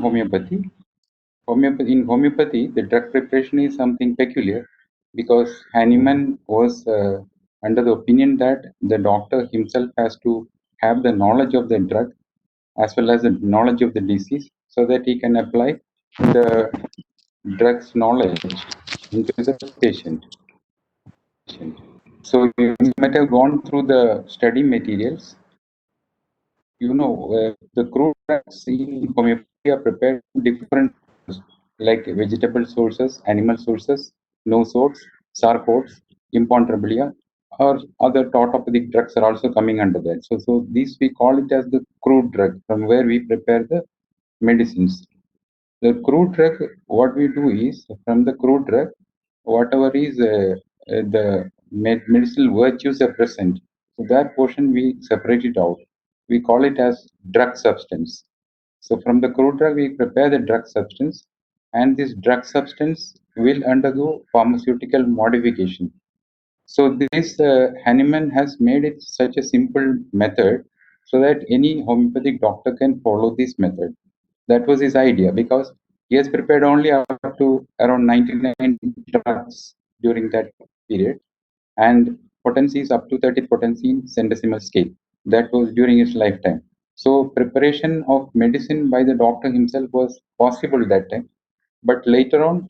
homeopathy. In homeopathy, the drug preparation is something peculiar because Hahnemann was under the opinion that the doctor himself has to have the knowledge of the drug as well as the knowledge of the disease so that he can apply the drug's knowledge into the patient. So you might have gone through the study materials. You know, the crude drugs in homeopathy are prepared from different sources, like vegetable sources, animal sources, nosodes, sarcodes, imponderabilia, or other tautopathic drugs are also coming under that. So these we call it as the crude drug, from where we prepare the medicines. The crude drug, what we do is from the crude drug, whatever is the medicinal virtues are present, so that portion we separate it out. We call it as drug substance. So from the crude drug, we prepare the drug substance, and this drug substance will undergo pharmaceutical modification. So this Hahnemann has made it such a simple method so that any homeopathic doctor can follow this method. That was his idea because he has prepared only up to around 99 drugs during that period, and potency is up to 30 potency in centesimal scale. That was during his lifetime. So preparation of medicine by the doctor himself was possible that time, but later on,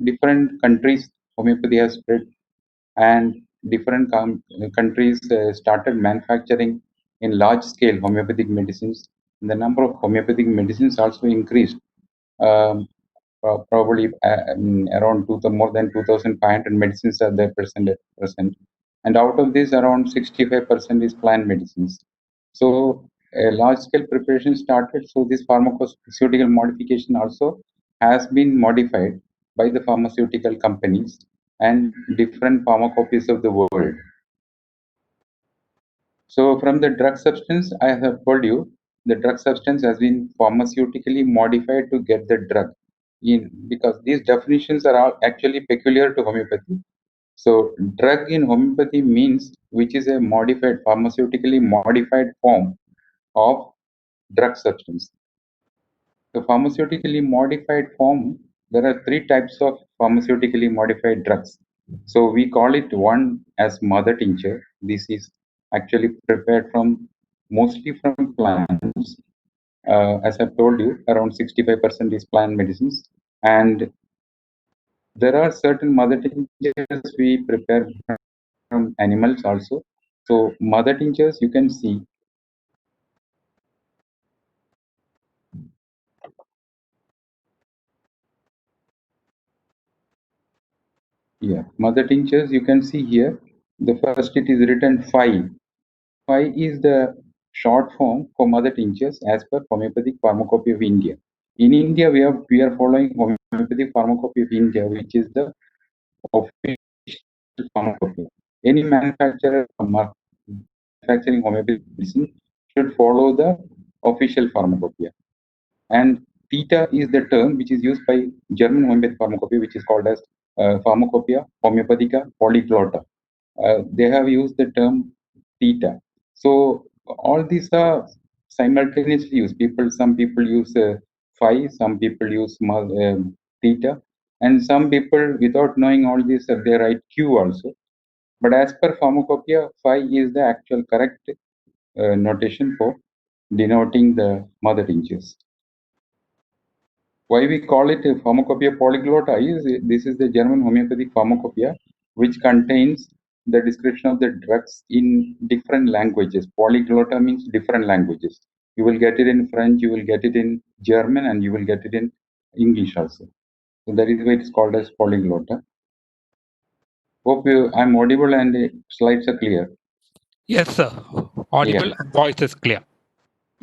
different countries homeopathy has spread, and different countries started manufacturing in large scale homeopathic medicines. The number of homeopathic medicines also increased. Probably around more than 2,500 medicines are there present, and out of this, around 65% is plant medicines. So a large scale preparation started. So this pharmaceutical modification also has been modified by the pharmaceutical companies and different pharmacopoeias of the world. So from the drug substance, I have told you the drug substance has been pharmaceutically modified to get the drug in, because these definitions are all actually peculiar to homeopathy. So drug in homeopathy means which is a modified, pharmaceutically modified form of drug substance. The pharmaceutically modified form, there are three types of pharmaceutically modified drugs. So we call it one as mother tincture. This is actually prepared from mostly from plants. As I've told you, around 65% is plant medicines. And there are certain mother tinctures we prepare from animals also. So mother tinctures you can see. Yeah, mother tinctures you can see here. The first it is written 5. 5 is the short form for mother tinctures as per Homeopathic Pharmacopoeia of India. In India, we are following Homeopathic Pharmacopoeia of India, which is the official pharmacopoeia. Any manufacturer manufacturing homeopathic medicine should follow the official pharmacopoeia. And theta is the term which is used by German homeopathic pharmacopoeia, which is called as Pharmacopoeia Homeopathica Polyglotta. They have used the term theta. So all these are simultaneously used. Some people use phi, some people use theta, and some people, without knowing all this, they write q also. But as per pharmacopoeia, phi is the actual correct notation for denoting the mother tinctures. Why we call it a Pharmacopoeia Polyglotta is this is the German homeopathic pharmacopoeia which contains the description of the drugs in different languages. Polyglotta means different languages. You will get it in French, you will get it in German, and you will get it in English also. So that is why it's called as polyglotta. Hope I'm audible and the slides are clear. Yes, sir. Audible Yeah. and voice is clear.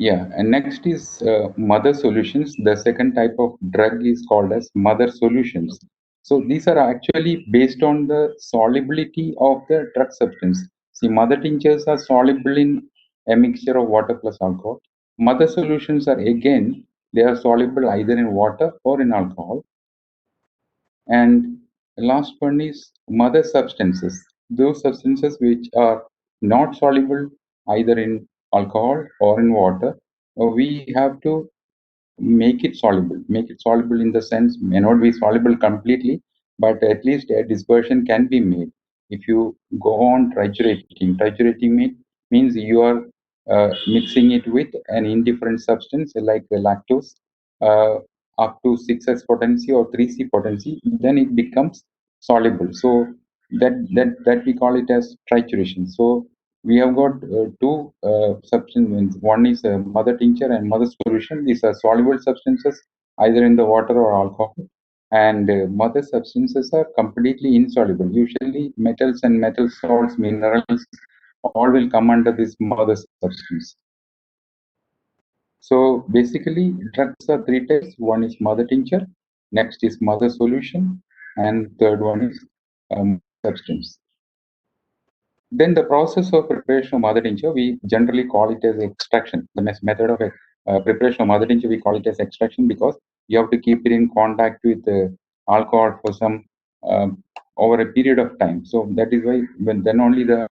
Yeah, and next is mother solutions. The second type of drug is called as mother solutions. So these are actually based on the solubility of the drug substance. See, mother tinctures are soluble in a mixture of water plus alcohol. Mother solutions are again, they are soluble either in water or in alcohol. And the last one is mother substances. Those substances which are not soluble either in alcohol or in water, we have to make it soluble. Make it soluble in the sense may not be soluble completely, but at least a dispersion can be made. If you go on triturating means you are mixing it with an indifferent substance like lactose up to 6s potency or 3c potency, then it becomes soluble. So that we call it as trituration. So we have got two substances. One is mother tincture and mother solution. These are soluble substances either in the water or alcohol. And mother substances are completely insoluble. Usually metals and metal salts, minerals, all will come under this mother substance. So basically drugs are three types. One is mother tincture, next is mother solution, and third one is substance. Then the process of preparation of mother tincture, we generally call it as extraction. The method of preparation of mother tincture, we call it as extraction because you have to keep it in contact with alcohol for some over a period of time. So that is why then only the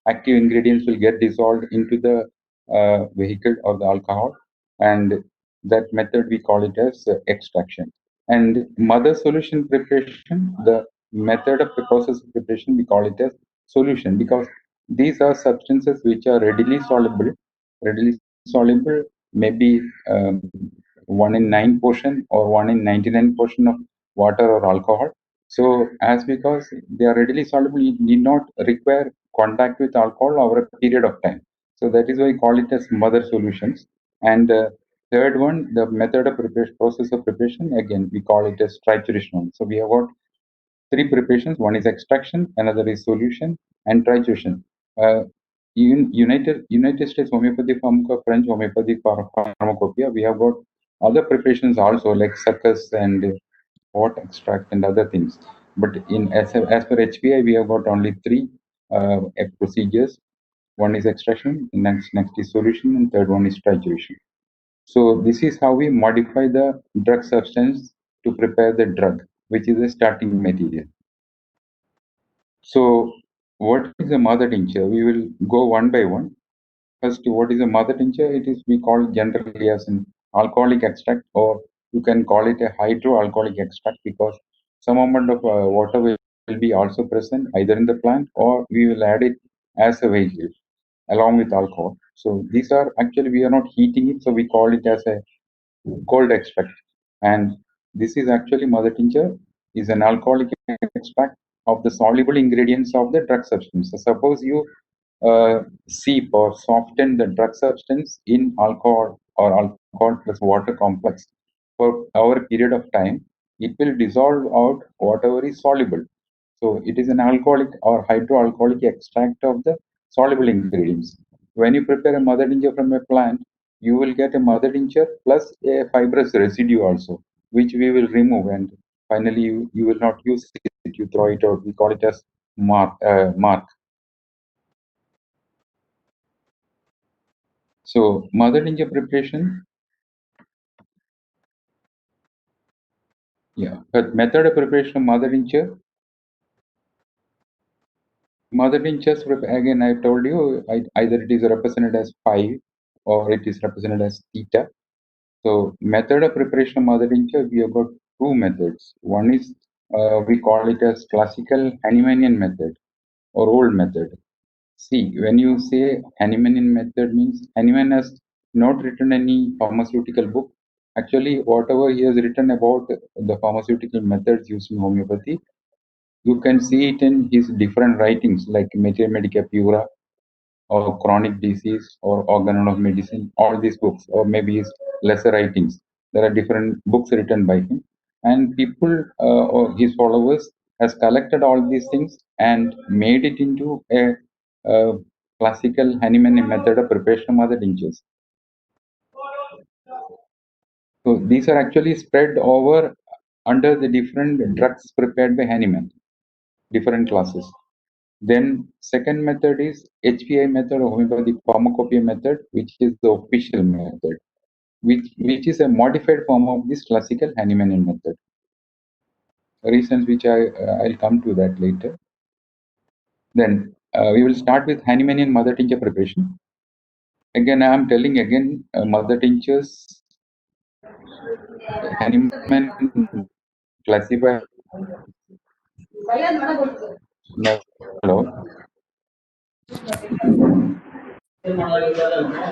active ingredients will get dissolved into the vehicle or the alcohol, and that method we call it as extraction. And mother solution preparation, the method of the process of preparation, we call it as solution because these are substances which are readily soluble, maybe 1 in 9 portion or 1 in 99 portion of water or alcohol. So as because they are readily soluble, you need not require contact with alcohol over a period of time. So that is why we call it as mother solutions. And third one, the method of preparation, process of preparation, again, we call it as trituration. So we have got three preparations. One is extraction, another is solution, and trituration. In United States homeopathy pharmacopoeia, French homeopathy pharmacopoeia, we have got other preparations also like succus and hot extract and other things. But in as per HPI, we have got only three procedures. One is extraction, next is solution, and third one is trituration. So this is how we modify the drug substance to prepare the drug, which is the starting material. So what is a mother tincture? We will go one by one. First, what is a mother tincture? It is we call generally as an alcoholic extract, or you can call it a hydroalcoholic extract because some amount of water will be also present either in the plant or we will add it as a vehicle along with alcohol. So these are actually we are not heating it, so we call it as a cold extract. And this is actually mother tincture is an alcoholic extract of the soluble ingredients of the drug substance. So suppose you seep or soften the drug substance in alcohol or alcohol plus water complex for over a period of time, it will dissolve out whatever is soluble. So it is an alcoholic or hydroalcoholic extract of the soluble ingredients. When you prepare a mother tincture from a plant, you will get a mother tincture plus a fibrous residue also, which we will remove, and finally you will not use it. You throw it out. We call it as mark. So mother tincture preparation, yeah. But method of preparation of mother tincture. Mother tinctures again I told you either it is represented as 5 or it is represented as theta. So method of preparation of mother tincture, we have got two methods. One is we call it as classical Hahnemannian method or old method. See, when you say Hahnemannian method means Hahnemann has not written any pharmaceutical book. Actually, whatever he has written about the pharmaceutical methods used in homeopathy, you can see it in his different writings like Materia Medica Pura or Chronic Disease or Organon of Medicine, all these books, or maybe his lesser writings. There are different books written by him, and people or his followers has collected all these things and made it into a classical Hahnemann method of preparation of mother tinctures. So these are actually spread over under the different drugs prepared by Hahnemann, different classes. Then second method is HPI method or homeopathic pharmacopoeia method, which is the official method, which is a modified form of this classical Hahnemannian method. Reasons which I'll come to that later. Then we will start with Hahnemannian mother tincture preparation. Again, I am telling again mother tinctures Hahnemann classified. No, hello,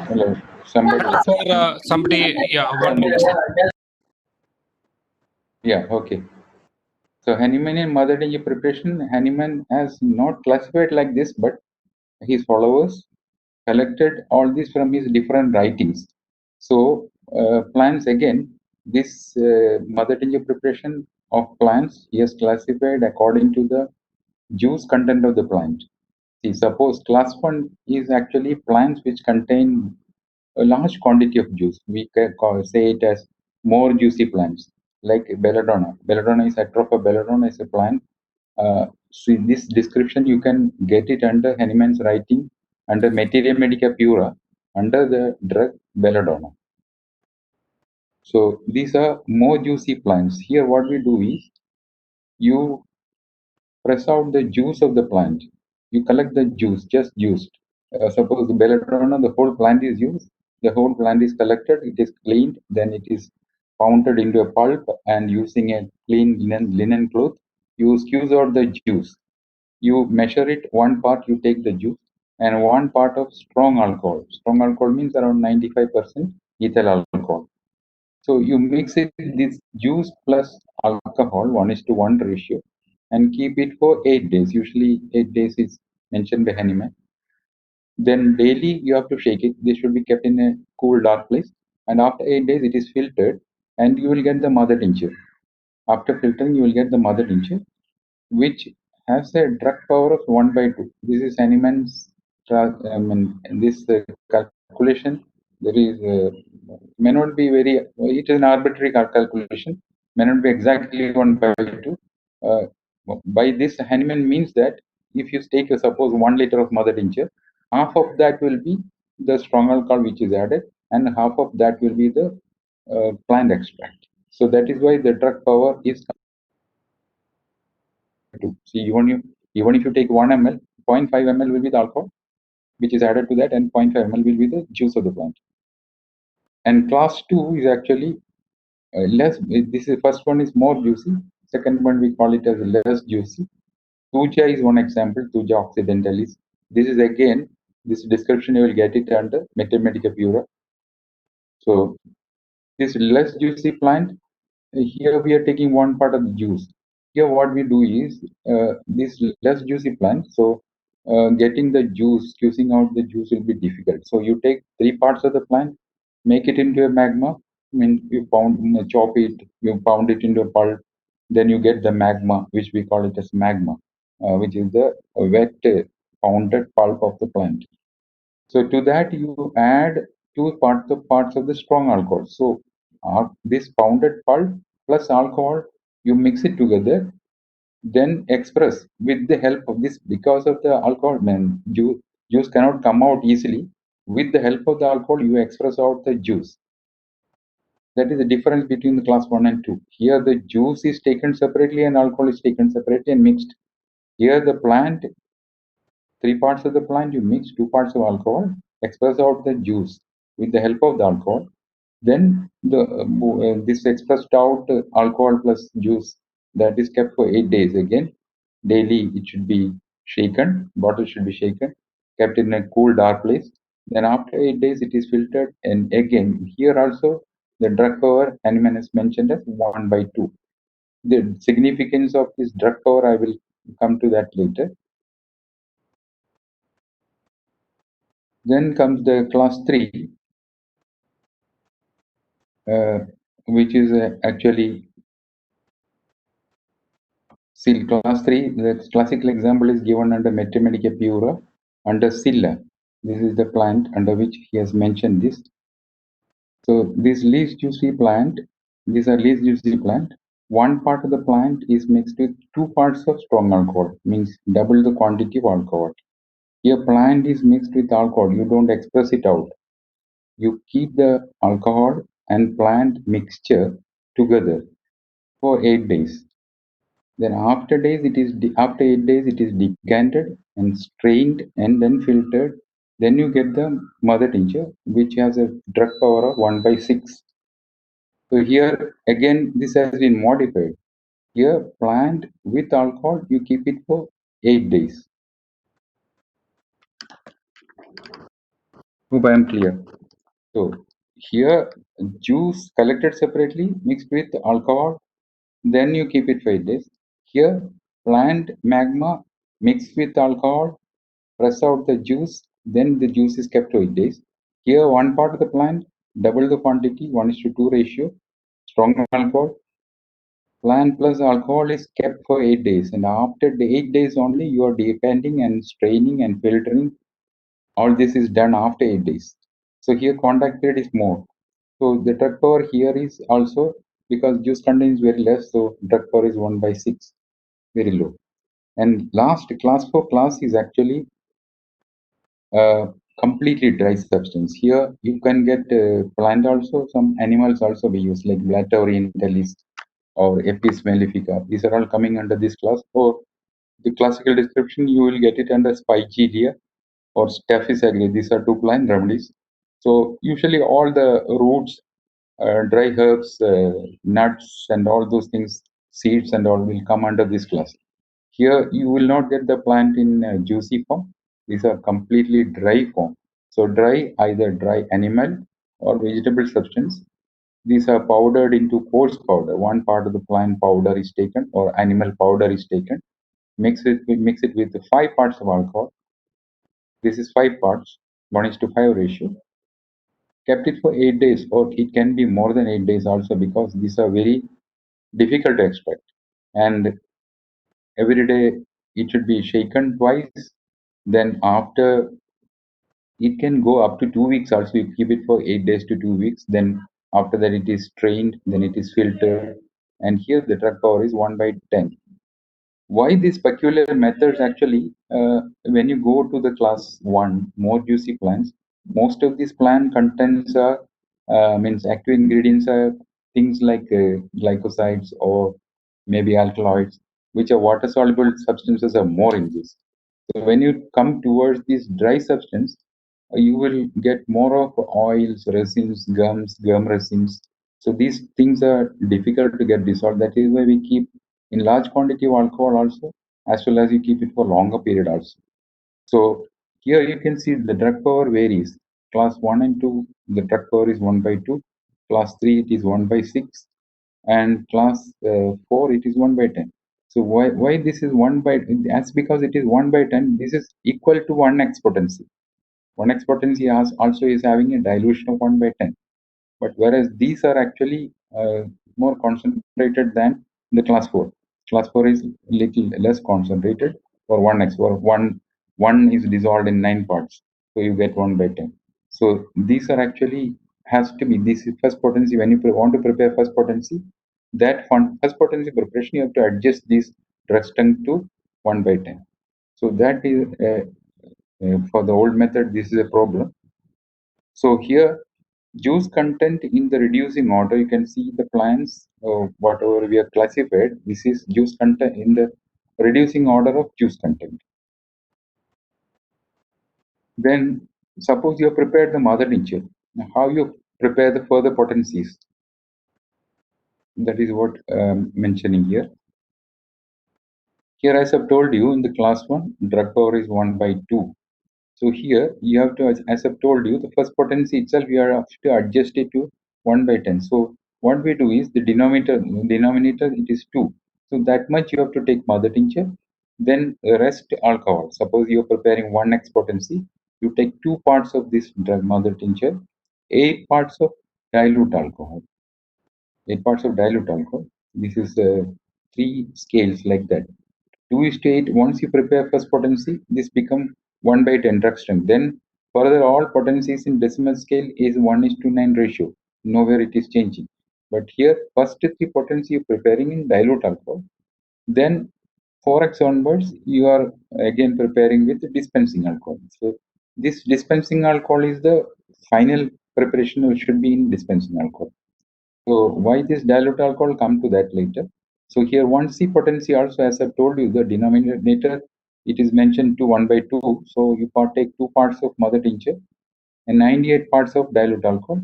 hello, somebody. Sir, somebody, yeah, 1 minute, sir. Yeah, okay. So Hahnemannian mother tongue preparation, Hahnemann has not classified like this, but his followers collected all this from his different writings. So plants again, this mother tongue preparation of plants he has classified according to the juice content of the plant. See, suppose class 1 is actually plants which contain a large quantity of juice. We can say it as more juicy plants, like belladonna. Belladonna is Atropa belladonna is a plant. See this description, you can get it under Hahnemann's writing under Materia Medica Pura under the drug belladonna. So these are more juicy plants. Here, what we do is you press out the juice of the plant. You collect the juice, just juiced. Suppose the belladonna, the whole plant is used, the whole plant is collected, it is cleaned, then it is pounded into a pulp, and using a clean linen cloth, you squeeze out the juice. You measure it, one part you take the juice, and one part of strong alcohol. Strong alcohol means around 95% ethyl alcohol. So you mix it this juice plus alcohol 1:1 ratio and keep it for 8 days. Usually 8 days is mentioned by Hahnemann. Then daily you have to shake it. This should be kept in a cool, dark place. And after 8 days it is filtered and you will get the mother tincture. After filtering you will get the mother tincture, which has a drug power of 1/2. This is Hahnemann's this calculation. There is may not be very. It is an arbitrary calculation. May not be exactly 1/2. Uh, by this, Hahnemann means that if you take suppose 1 liter of mother tincture, half of that will be the strong alcohol which is added, and half of that will be the plant extract. So that is why the drug power is to. See, even if you take 1 ml, 0.5 ml will be the alcohol which is added to that, and 0.5 ml will be the juice of the plant. And class 2 is actually less. This is first one is more juicy. Second one we call it as less juicy. Thuja is one example. Thuja occidentalis. This is again this description you will get it under Mathematica Pura. So this less juicy plant, here we are taking one part of the juice. Here what we do is this less juicy plant, so getting the juice, squeezing out the juice will be difficult. So you take 3 parts of the plant, make it into a magma. I mean, you chop it, you pound it into a pulp, then you get the magma, which we call it as magma, which is the wet pounded pulp of the plant. So to that you add parts of the strong alcohol. So this pounded pulp plus alcohol, you mix it together, then express with the help of this, because of the alcohol, man, juice cannot come out easily. With the help of the alcohol, you express out the juice. That is the difference between the class 1 and 2. Here the juice is taken separately and alcohol is taken separately and mixed. Here the plant, 3 parts of the plant, you mix 2 parts of alcohol, express out the juice with the help of the alcohol. Then this expressed out alcohol plus juice, that is kept for 8 days again. Daily it should be shaken, bottle should be shaken, kept in a cool, dark place. Then after 8 days it is filtered, and again here also the drug power Hahnemann is mentioned as 1/2. The significance of this drug power I will come to that later. Then comes the class 3, which is actually see class 3. The classical example is given under Mathematica Pura under Scylla. This is the plant under which he has mentioned this. So this least juicy plant, these are least juicy plant. One part of the plant is mixed with 2 parts of strong alcohol, means double the quantity of alcohol. Here plant is mixed with alcohol, you don't express it out. You keep the alcohol and plant mixture together for 8 days. Then after 8 days it is decanted and strained and then filtered. Then you get the mother tincture, which has a drug power of 1/6. So here again, this has been modified. Here, plant with alcohol, you keep it for 8 days. Hope I am clear. So here, juice collected separately, mixed with alcohol, then you keep it for 8 days. Here, plant magma mixed with alcohol, press out the juice, then the juice is kept for 8 days. Here, one part of the plant, double the quantity, 1:2 ratio, strong alcohol. Plant plus alcohol is kept for 8 days, and after the 8 days only, you are decanting and straining and filtering. All this is done after 8 days. So here, contact period is more. So the drug power here is also because juice content is very less, so drug power is 1/6, very low. And last class 4 class is actually completely dry substance. Here you can get plant also, some animals also we use like Blatta orientalis or Apis mellifica. These are all coming under this class. Or the classical description you will get it under Spigelia or Staphylos agri. These are two plant remedies. So usually all the roots, dry herbs, nuts, and all those things, seeds and all will come under this class. Here you will not get the plant in juicy form. These are completely dry form. So dry, either dry animal or vegetable substance. These are powdered into coarse powder. One part of the plant powder is taken or animal powder is taken. Mix it with 5 parts of alcohol. This is 5 parts, 1:5 ratio. Kept it for 8 days, or it can be more than 8 days also because these are very difficult to extract. And every day it should be shaken twice. Then after, it can go up to 2 weeks also. You keep it for 8 days to 2 weeks. Then after that it is strained, then it is filtered. And here the drug power is 1/10. Why these peculiar methods actually, when you go to the class 1, more juicy plants, most of these plant contents are, means active ingredients are things like glycosides or maybe alkaloids, which are water soluble substances are more in this. So when you come towards this dry substance, you will get more of oils, resins, gums, gum resins. So these things are difficult to get dissolved. That is why we keep in large quantity of alcohol also, as well as you keep it for longer period also. So here you can see the drug power varies. Class 1 and 2, the drug power is 1/2. Class 3, it is 1/6. And class 4, it is 1/10. So why this is 1/? That's because it is 1/10. This is equal to 1x potency. 1x potency also is having a dilution of 1/10. But whereas these are actually more concentrated than the class 4. Class 4 is little less concentrated for 1x, or 1 is dissolved in 9 parts. So you get 1/10. So these are actually has to be this first potency. When you want to prepare first potency, that first potency preparation, you have to adjust this drug strength to 1/10. So that is for the old method, this is a problem. So here, juice content in the reducing order, you can see the plants, whatever we have classified, this is juice content in the reducing order of juice content. Then suppose you have prepared the mother tincture. Now, how you prepare the further potencies? That is what mentioning here. Here, as I've told you in the class 1, drug power is 1/2. So here you have to, as I've told you, the first potency itself, you have to adjust it to 1/10. So what we do is the denominator it is 2. So that much you have to take mother tincture. Then the rest alcohol. Suppose you are preparing 1x potency, you take 2 parts of this drug mother tincture, 8 parts of dilute alcohol. 8 parts of dilute alcohol. This is 3 scales like that. 2:8, once you prepare first potency, this become 1/10 drug strength. Then further all potencies in decimal scale is 1:9 ratio. Nowhere it is changing. But here first 3 potency you preparing in dilute alcohol. Then 4x onwards you are again preparing with dispensing alcohol. So this dispensing alcohol is the final preparation which should be in dispensing alcohol. So why this dilute alcohol, come to that later. So here 1C potency also, as I've told you, the denominator, it is mentioned to 1/2. So you partake 2 parts of mother tincture and 98 parts of dilute alcohol,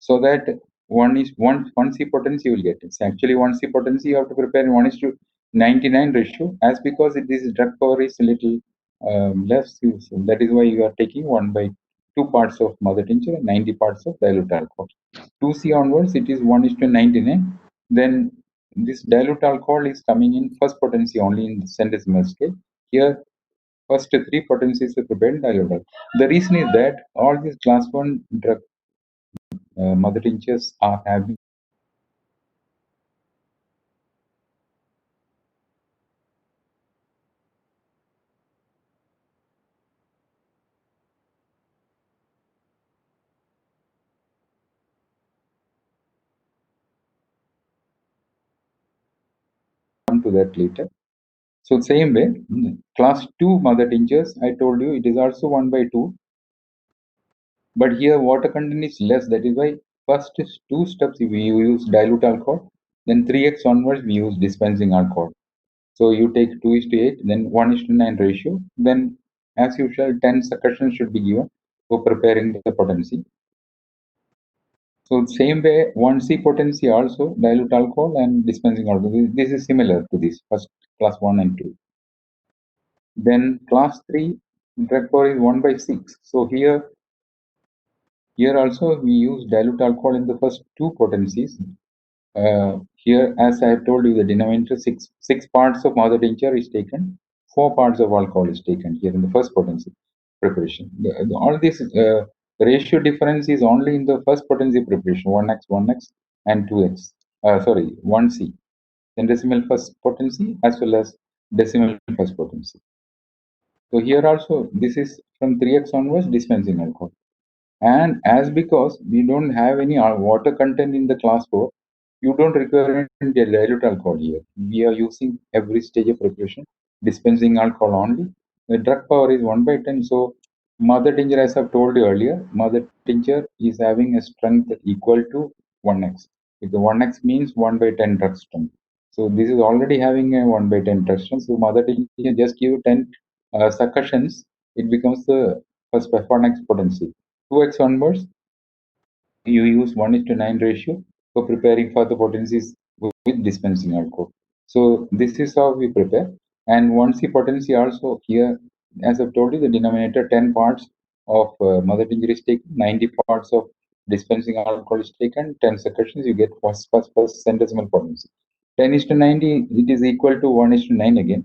so that one C potency you will get. It's actually one C potency you have to prepare in 1:99 ratio, as because this drug power is a little less useful. That is why you are taking 1/2 parts of mother tincture and 90 parts of dilute alcohol. 2C onwards, it is 1:99. Then this dilute alcohol is coming in first potency only in the centesimal scale. Here, first three potencies are prepared in dilute alcohol. The reason is that all these class 1 drug mother tinctures are having come to that later. So same way, class 2 mother tinctures, I told you it is also 1/2, but here water content is less. That is why first two steps we use dilute alcohol, then 3x onwards we use dispensing alcohol. So you take 2:8, then 1:9 ratio. Then, as usual, 10 succussions should be given for preparing the potency. So same way, 1C potency also dilute alcohol and dispensing alcohol. This is similar to this first class 1 and 2. Then class 3 drug power is 1/6. So here also we use dilute alcohol in the first two potencies. Here, as I have told you, the denominator six parts of mother tincture is taken, 4 parts of alcohol is taken here in the first potency preparation. All this ratio difference is only in the first potency preparation, 1x, and 2x. Sorry, 1C, then decimal first potency as well as decimal first potency. So here also, this is from 3x onwards dispensing alcohol. And as because we don't have any water content in the class 4, you don't require any dilute alcohol here. We are using every stage of preparation, dispensing alcohol only. The drug power is 1/10. So mother tincture, as I've told you earlier, mother tincture is having a strength equal to 1x. If the 1x means 1/10 drug strength. So this is already having a 1/10 drug strength. So mother tincture just give 10 succussions, it becomes the first 1x potency. 2x onwards, you use 1:9 ratio for preparing for the potencies with dispensing alcohol. So this is how we prepare. And 1C potency also here, as I've told you, the denominator 10 parts of mother tincture is taken, 90 parts of dispensing alcohol is taken, 10 succussions, you get first centesimal potency. 10:90, it is equal to 1:9 again.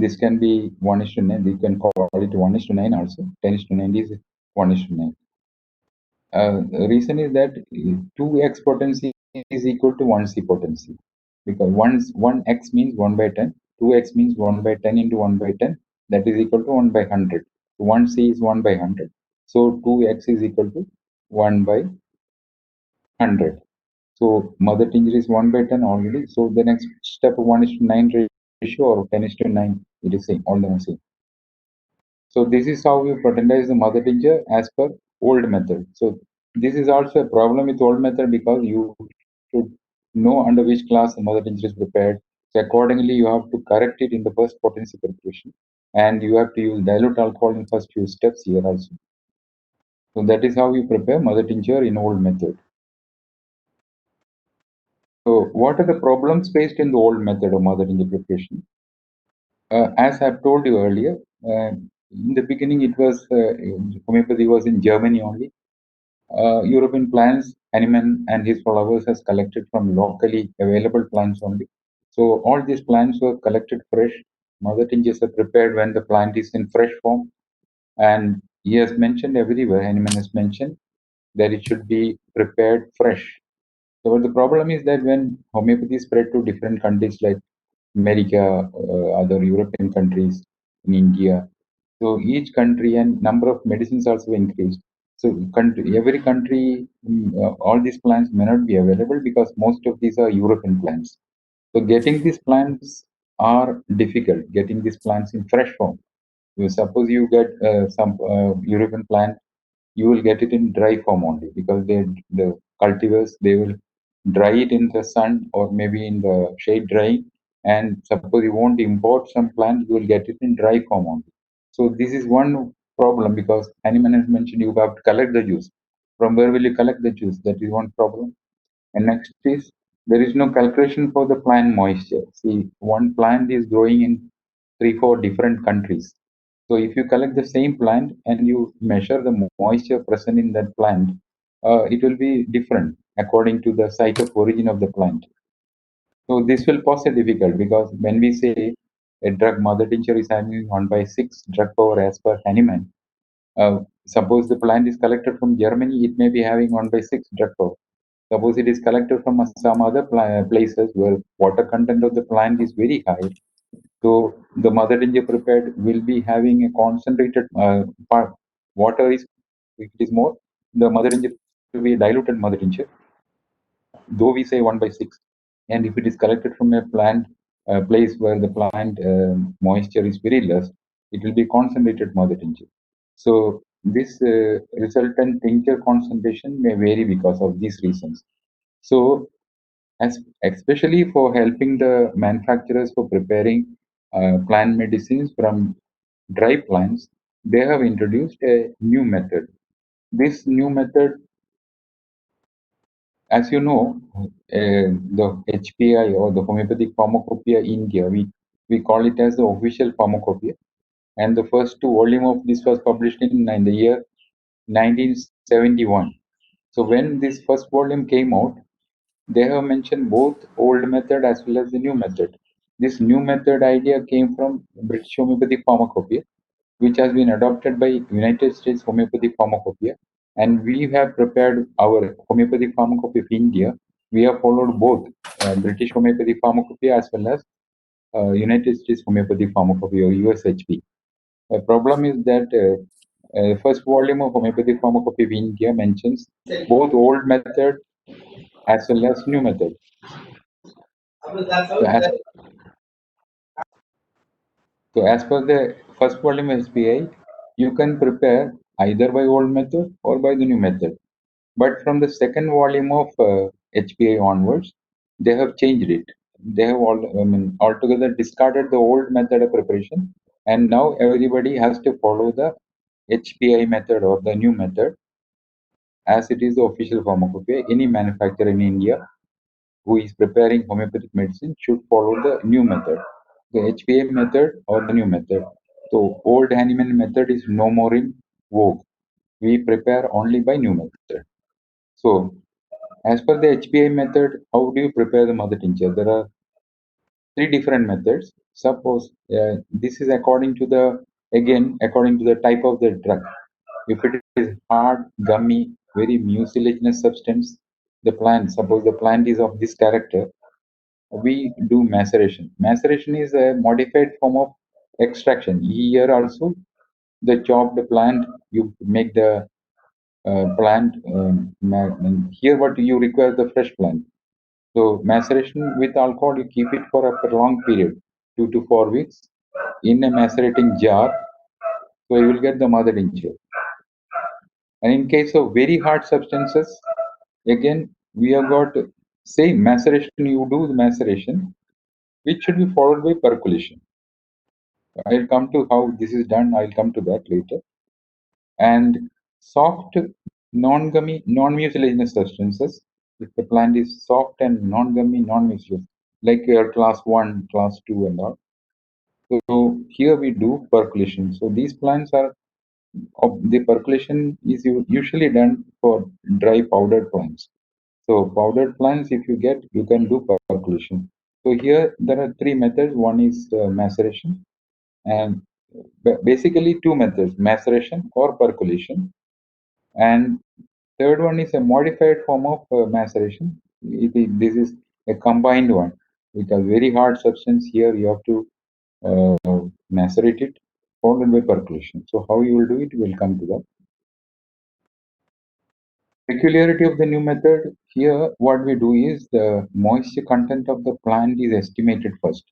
This can be 1:9. You can call it 1:9 also. 10:90 is 1:9. The reason is that 2x potency is equal to 1C potency, because 1x means 1/10, 2x means 1/10 into 1/10, that is equal to 1/100. 1C is 1/100, so 2x is equal to 1/100. So mother tincture is 1/10 already. So the next step, 1:9 ratio or 10:9, it is same, all the same. So this is how we patendize the mother tincture as per old method. So this is also a problem with old method, because you should know under which class the mother tincture is prepared. So accordingly, you have to correct it in the first potency preparation, and you have to use dilute alcohol in first few steps here also. So that is how we prepare mother tincture in old method. So what are the problems faced in the old method of mother tincture preparation? As I've told you earlier, in the beginning it was homeopathy was in Germany only. European plants, Hahnemann and his followers has collected from locally available plants only. So all these plants were collected fresh. Mother tinctures are prepared when the plant is in fresh form. And he has mentioned everywhere, Hahnemann has mentioned that it should be prepared fresh. So the problem is that when homeopathy spread to different countries like America, other European countries, in India, so each country and number of medicines also increased. So every country, all these plants may not be available, because most of these are European plants. So getting these plants are difficult. Getting these plants in fresh form. You suppose you get some European plant, you will get it in dry form only, because the cultivars, they will dry it in the sun or maybe in the shade drying. And suppose you want to import some plant, you will get it in dry form only. So this is one problem, because Hahnemann has mentioned you have to collect the juice From where will you collect the juice? That is one problem. And next is there is no calculation for the plant moisture. See, one plant is growing in 3, 4 different countries. So if you collect the same plant and you measure the moisture present in that plant, it will be different according to the site of origin of the plant. So this will pose a difficult because when we say a drug mother tincture is having 1/6 drug power as per Hahnemann, suppose the plant is collected from Germany, it may be having 1/6 drug power. Suppose it is collected from some other places where water content of the plant is very high, so the mother tincture prepared will be having a concentrated part. Water is, if it is more, the mother tincture will be a diluted mother tincture, though we say 1/6. And if it is collected from a plant place where the plant moisture is very less, it will be concentrated mother tincture. So this resultant tincture concentration may vary because of these reasons. So as especially for helping the manufacturers for preparing plant medicines from dry plants, they have introduced a new method. This new method, as you know, the HPI or the Homeopathic Pharmacopoeia India, we call it as the official pharmacopoeia. And the first volume of this was published in the year 1971. So when this first volume came out, they have mentioned both old method as well as the new method. This new method idea came from British Homeopathic Pharmacopoeia, which has been adopted by United States Homeopathic Pharmacopoeia. And we have prepared our Homeopathic Pharmacopoeia of India. We have followed both British Homeopathic Pharmacopoeia as well as United States Homeopathic Pharmacopoeia or USHP. The problem is that first volume of Homeopathic Pharmacopoeia of India mentions both old method as well as new method. So as per the first volume SPI, you can prepare either by old method or by the new method. But from the second volume of HPI onwards, they have changed it. They have altogether discarded the old method of preparation, and now everybody has to follow the HPI method or the new method, as it is the official pharmacopoeia. Any manufacturer in India who is preparing homeopathic medicine should follow the new method, the HPA method or the new method. So old Hahnemann method is no more in vogue. We prepare only by new method. So as per the HPA method, how do you prepare the mother tincture? There are 3 different methods. Suppose this is according to the type of the drug. If it is hard, gummy, very mucilaginous substance, suppose the plant is of this character, we do maceration. Maceration is a modified form of extraction. Here also, the chopped plant, you make the plant. Here, what you require the fresh plant. So maceration with alcohol, you keep it for a long period, 2 to 4 weeks, in a macerating jar. So you will get the mother tincture. And in case of very hard substances, again we have got same maceration. You do the maceration, which should be followed by percolation. I'll come to how this is done. I'll come to that later. And soft, non-gummy, non-mucilaginous substances. If the plant is soft and non-gummy, non-mucilaginous, like your class 1, class 2, and all. So here we do percolation. So these plants are the percolation is usually done for dry powdered plants. So powdered plants, if you get, you can do percolation. So here there are 3 methods. One is maceration, and basically 2 methods: maceration or percolation. And third one is a modified form of maceration. This is a combined one because very hard substance. Here you have to macerate it, followed by percolation. So how you will do it, we'll come to that. Peculiarity of the new method, here what we do is the moisture content of the plant is estimated first.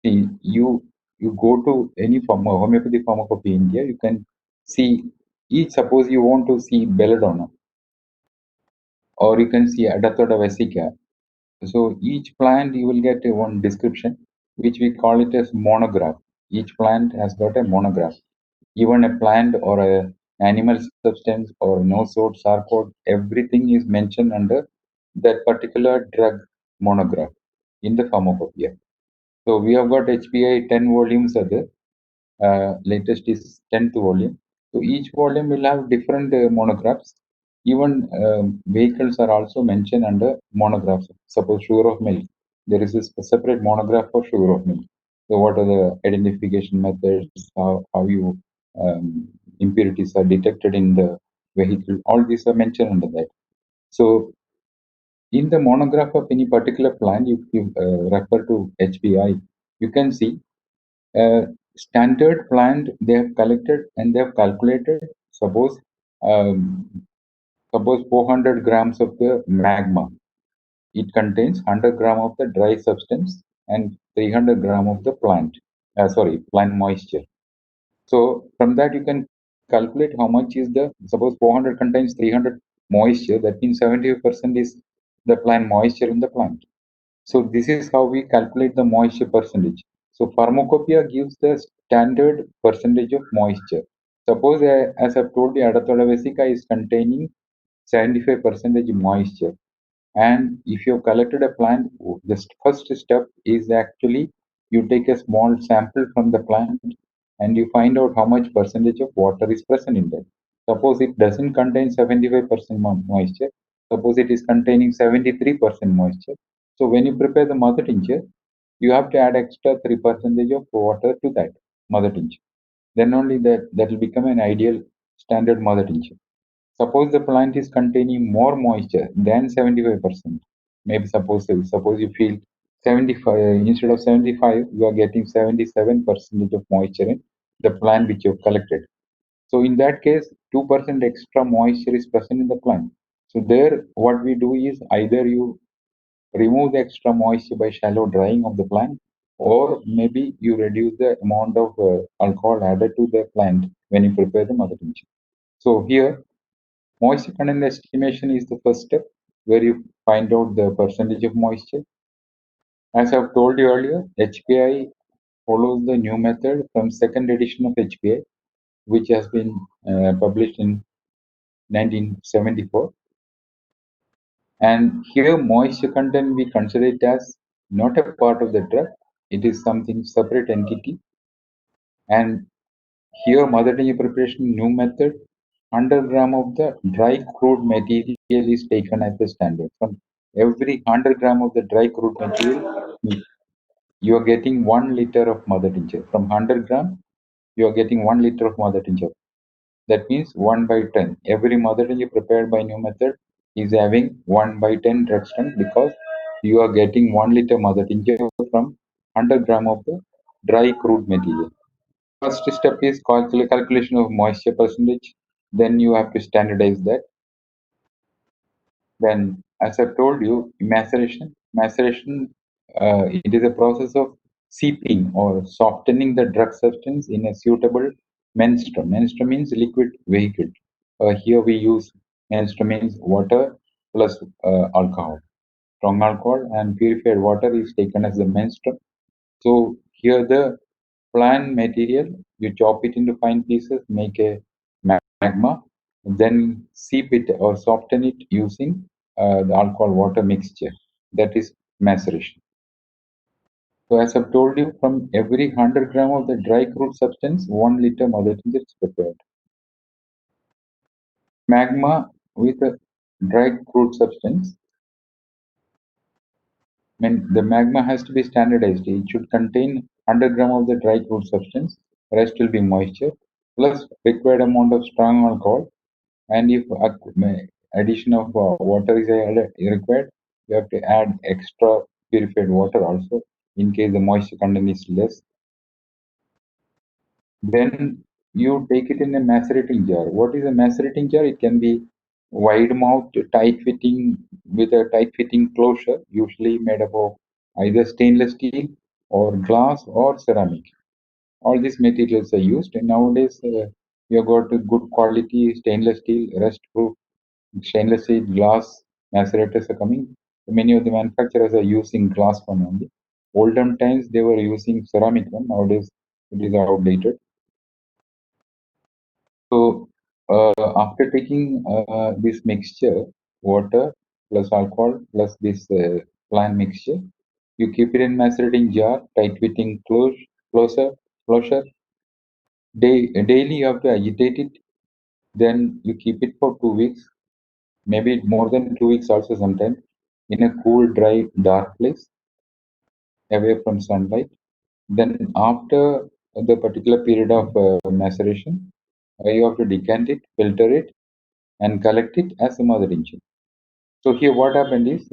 See, you go to any homeopathy pharmacopoeia India, you can see each. Suppose you want to see belladonna, or you can see Adathoda vesica. So each plant you will get one description, which we call it as monograph. Each plant has got a monograph. Even a plant or a animal substance or no sort, sarcode, everything is mentioned under that particular drug monograph in the pharmacopoeia. So we have got HPI 10 volumes of the latest is 10th volume. So each volume will have different monographs. Even vehicles are also mentioned under monographs. Suppose sugar of milk, there is a separate monograph for sugar of milk. So what are the identification methods, how you impurities are detected in the vehicle, all these are mentioned under that. So in the monograph of any particular plant, if you refer to HPI, you can see standard plant they have collected and they have calculated. Suppose um, suppose 400 grams of the magma. It contains 100 gram of the dry substance and 300 gram of the plant moisture. So from that you can calculate how much is the, suppose 400 contains 300 moisture, that means 70% is the plant moisture in the plant. So this is how we calculate the moisture percentage. So pharmacopoeia gives the standard percentage of moisture. Suppose as I've told you, Adathola vesica is containing 75% moisture. And if you have collected a plant, the first step is actually you take a small sample from the plant and you find out how much percentage of water is present in that. Suppose it doesn't contain 75% moisture, suppose it is containing 73% moisture. So when you prepare the mother tincture, you have to add extra 3% of water to that mother tincture. Then only that will become an ideal standard mother tincture. Suppose the plant is containing more moisture than 75%. Maybe suppose you feel 75 instead of 75, you are getting 77% of moisture in the plant which you have collected. So in that case, 2% extra moisture is present in the plant. So there, what we do is either you remove the extra moisture by shallow drying of the plant, or maybe you reduce the amount of alcohol added to the plant when you prepare the mother tincture. So here, moisture content estimation is the first step where you find out the percentage of moisture. As I've told you earlier, HPI follows the new method from second edition of HPI, which has been published in 1974. And here moisture content we consider it as not a part of the drug. It is something separate entity. And here mother tincture preparation new method, 100 gram of the dry crude material is taken as the standard. From every 100 gram of the dry crude material, you are getting 1 liter of mother tincture. From 100 gram, you are getting 1 liter of mother tincture. That means 1 by 10. Every mother tincture prepared by new method is having 1 by 10 drug strength, because you are getting 1 liter mother tincture from 100 gram of the dry crude material. First step is calculation of moisture percentage. Then you have to standardize that. Then, as I've told you, maceration, it is a process of seeping or softening the drug substance in a suitable menstruum. Menstruum means liquid vehicle. Here we use menstruum means water plus alcohol. Strong alcohol and purified water is taken as the menstruum. So here the plant material, you chop it into fine pieces, make a magma, then seep it or soften it using the alcohol water mixture. That is maceration. So as I've told you, from every 100 gram of the dry crude substance, 1 liter mother tincture is prepared. Magma with a dry crude substance, I mean, the magma has to be standardized. It should contain 100 gram of the dry crude substance, rest will be moisture, plus required amount of strong alcohol. And if addition of water is required, you have to add extra purified water also in case the moisture content is less. Then you take it in a macerating jar. What is a macerating jar? It can be wide mouth, tight fitting with a tight fitting closure, usually made up of either stainless steel or glass or ceramic. All these materials are used, and nowadays you have got a good quality stainless steel, rust proof stainless steel glass macerators are coming. Many of the manufacturers are using glass one only. Olden times they were using ceramic one. Nowadays it is outdated. So After taking this mixture, water plus alcohol plus this plant mixture, you keep it in macerating jar, tight fitting closure. Daily you have to agitate it. Then you keep it for 2 weeks, maybe more than 2 weeks also sometimes, in a cool, dry, dark place, away from sunlight. Then after the particular period of maceration, you have to decant it, filter it, and collect it as a mother tincture. So here what happened is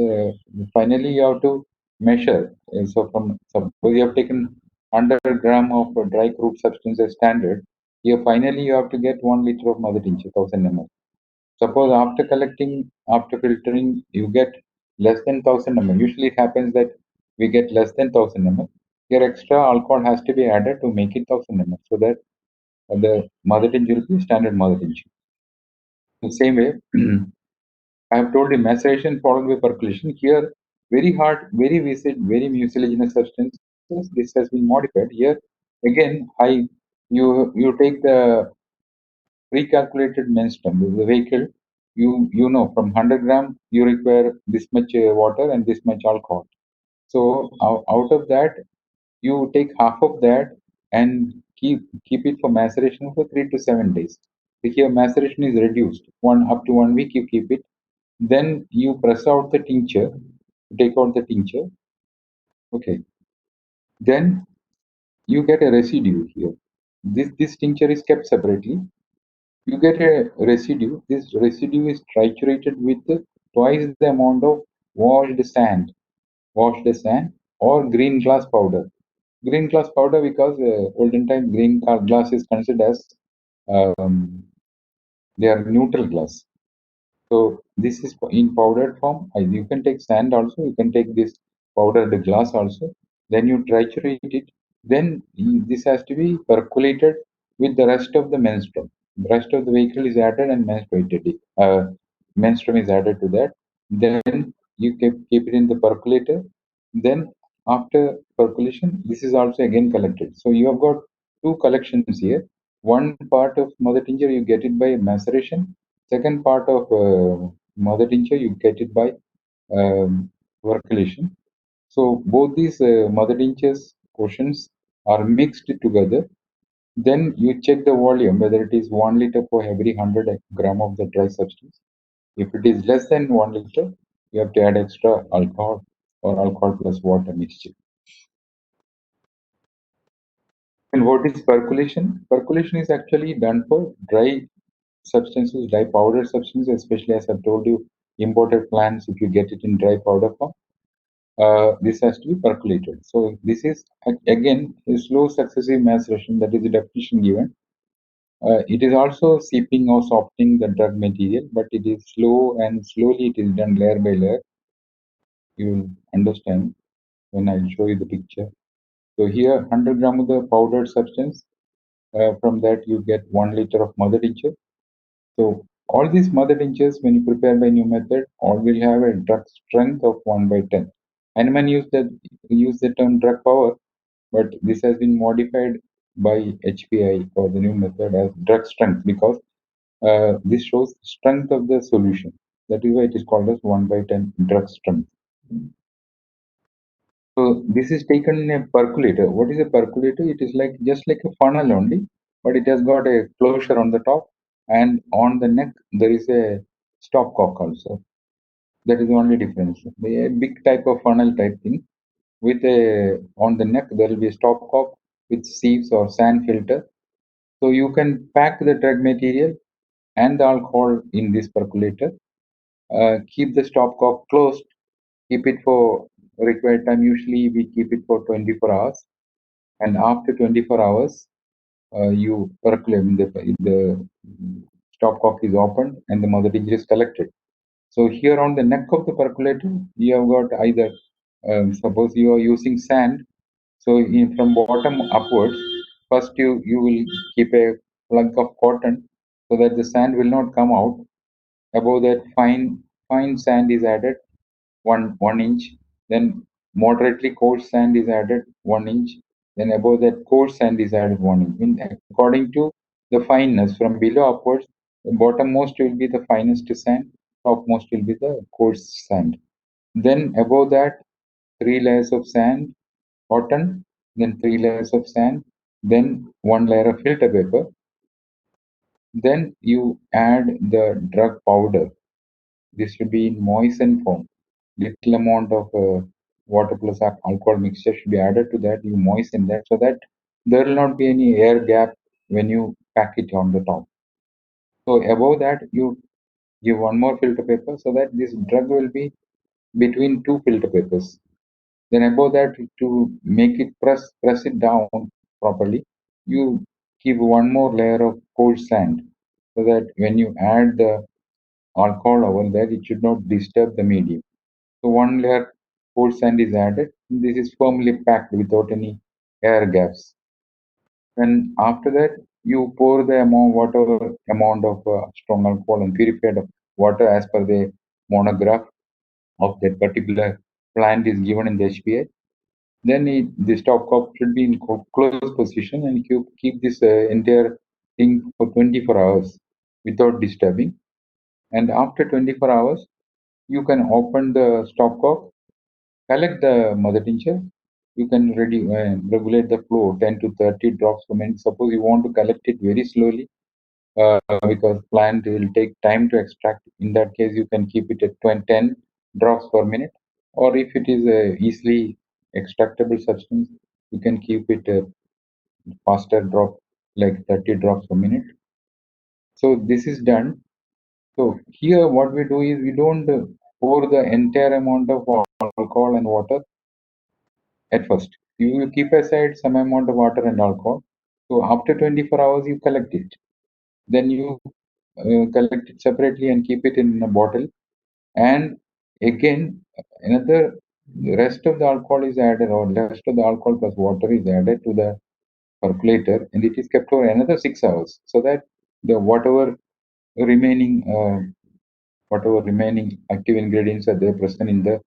finally you have to measure. So from suppose you have taken 100 gram of dry crude substance as standard, here finally you have to get 1 liter of mother tincture, 1000 ml. Suppose after collecting, after filtering, you get less than 1000 ml. Usually it happens that we get less than 1000 ml. Here extra alcohol has to be added to make it 1000 ml so that the mother tincture will be standard mother tincture. The same way, I have told you maceration followed by percolation. Here, very hard, very viscid, very mucilaginous substances. This has been modified. Here, again, you take the pre-calculated menstruum. The vehicle, you know, from 100 gram, you require this much water and this much alcohol. So out of that, you take half of that and keep it for maceration for 3 to 7 days. So here maceration is reduced. Up to 1 week you keep it. Then you press out the tincture, take out the tincture. Okay. Then you get a residue here. This tincture is kept separately. You get a residue. This residue is triturated with twice the amount of washed sand or green glass powder. Green glass powder because olden time glass is considered as um, they are neutral glass. So this is in powdered form. You can take sand also. You can take this powdered glass also. Then you triturate it. Then this has to be percolated with the rest of the menstruum. The rest of the vehicle is added and menstruated. Menstruum is added to that. Then you keep it in the percolator. Then after percolation, this is also again collected. So you have got two collections here. One part of mother tincture you get it by maceration. Second part of mother tincture you get it by percolation. So both these mother tinctures portions are mixed together. Then you check the volume whether it is 1 liter for every 100 gram of the dry substance. If it is less than 1 liter, you have to add extra alcohol or alcohol plus water mixture. And what is percolation? Percolation is actually done for dry substances, dry powder substances, especially as I've told you, imported plants, if you get it in dry powder form, this has to be percolated. So this is again a slow successive maceration, that is the definition given. It is also seeping or softening the drug material, but it is slow and slowly it is done layer by layer. You will understand when I show you the picture. So here 100 gram of the powdered substance, from that you get 1 liter of mother tincture. So all these mother tinctures, when you prepare by new method, all will have a drug strength of 1/10. Heinemann use the term drug power, but this has been modified by HPI or the new method as drug strength because this shows the strength of the solution. That is why it is called as 1/10 drug strength. So this is taken in a percolator. What is a percolator? It is like just like a funnel only, but it has got a closure on the top, and on the neck there is a stopcock also. That is the only difference. A big type of funnel type thing with a on the neck there will be a stopcock with sieves or sand filter. So you can pack the drug material and the alcohol in this percolator. Keep the stopcock closed. Keep it for required time. Usually we keep it for 24 hours, and after 24 hours, you percolate. The stopcock is opened and the mother tincture is collected. So here on the neck of the percolator, you have got either suppose you are using sand. So from bottom upwards, first you will keep a plug of cotton so that the sand will not come out. Above that, fine sand is added, 1 inch. Then moderately coarse sand is added, 1 inch. Then above that, coarse sand is added, 1 inch. According to the fineness from below upwards, The bottommost will be the finest sand, topmost will be the coarse sand. Then above that, 3 layers of sand, cotton, then 3 layers of sand, then 1 layer of filter paper. Then you add the drug powder. This should be in moistened form. Little amount of water plus alcohol mixture should be added to that. You moisten that so that there will not be any air gap when you pack it on the top. So above that, you give one more filter paper so that this drug will be between two filter papers. Then above that, to make it press it down properly, you keep one more layer of coarse sand so that when you add the alcohol over there, it should not disturb the medium. So one layer coarse sand is added. This is firmly packed without any air gaps. Then after that, you pour the amount, whatever amount of strong alcohol and purified water as per the monograph of that particular plant is given in the HPA. Then the stopcock should be in closed position and you keep this entire thing for 24 hours without disturbing. And after 24 hours, you can open the stopcock, collect the mother tincture. You can regulate the flow 10 to 30 drops per minute. Suppose you want to collect it very slowly because plant will take time to extract. In that case, you can keep it at 10 drops per minute. Or if it is a easily extractable substance, you can keep it a faster drop like 30 drops per minute. So this is done. So here what we do is we don't pour the entire amount of alcohol and water at first. You keep aside some amount of water and alcohol. So after 24 hours, you collect it. Then you collect it separately and keep it in a bottle. And again, another the rest of the alcohol is added, or rest of the alcohol plus water is added to the percolator, and it is kept for another 6 hours, so that the remaining whatever remaining active ingredients are there present in the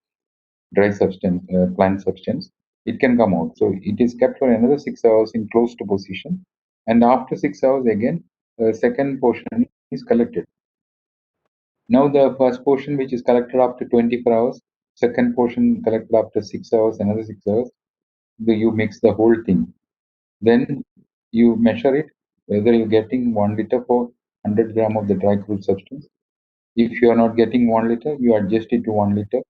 dry substance, plant substance, it can come out. So it is kept for another 6 hours in closed position, and after 6 hours again, the second portion is collected. Now the first portion which is collected after 24 hours, second portion collected after 6 hours, another 6 hours. You mix the whole thing. Then you measure it whether you're getting 1 liter for 100 gram of the dry crude substance. If you are not getting 1 liter, you adjust it to 1 liter.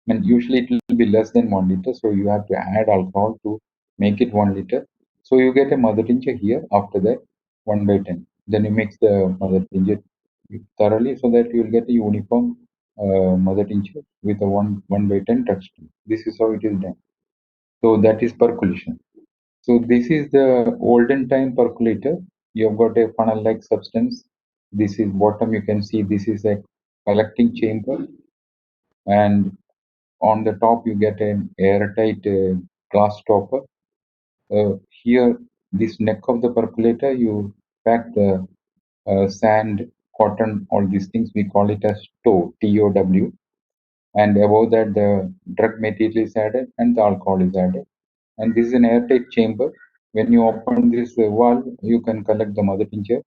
And usually it will be less than 1 liter, so you have to add alcohol to make it 1 liter. So you get a mother tincture here after that 1/10. Then you mix the mother tincture thoroughly so that you will get a uniform mother tincture with a 1/10 texture. This is how it is done. So that is percolation. So this is the olden time percolator. You have got a funnel-like substance. This is bottom. You can see this is a collecting chamber, and on the top you get an airtight glass stopper. Here, this neck of the percolator, you pack the sand, cotton, all these things. We call it as TOW, TOW. And above that, the drug material is added and the alcohol is added. And this is an airtight chamber. When you open this valve, you can collect the mother tincture.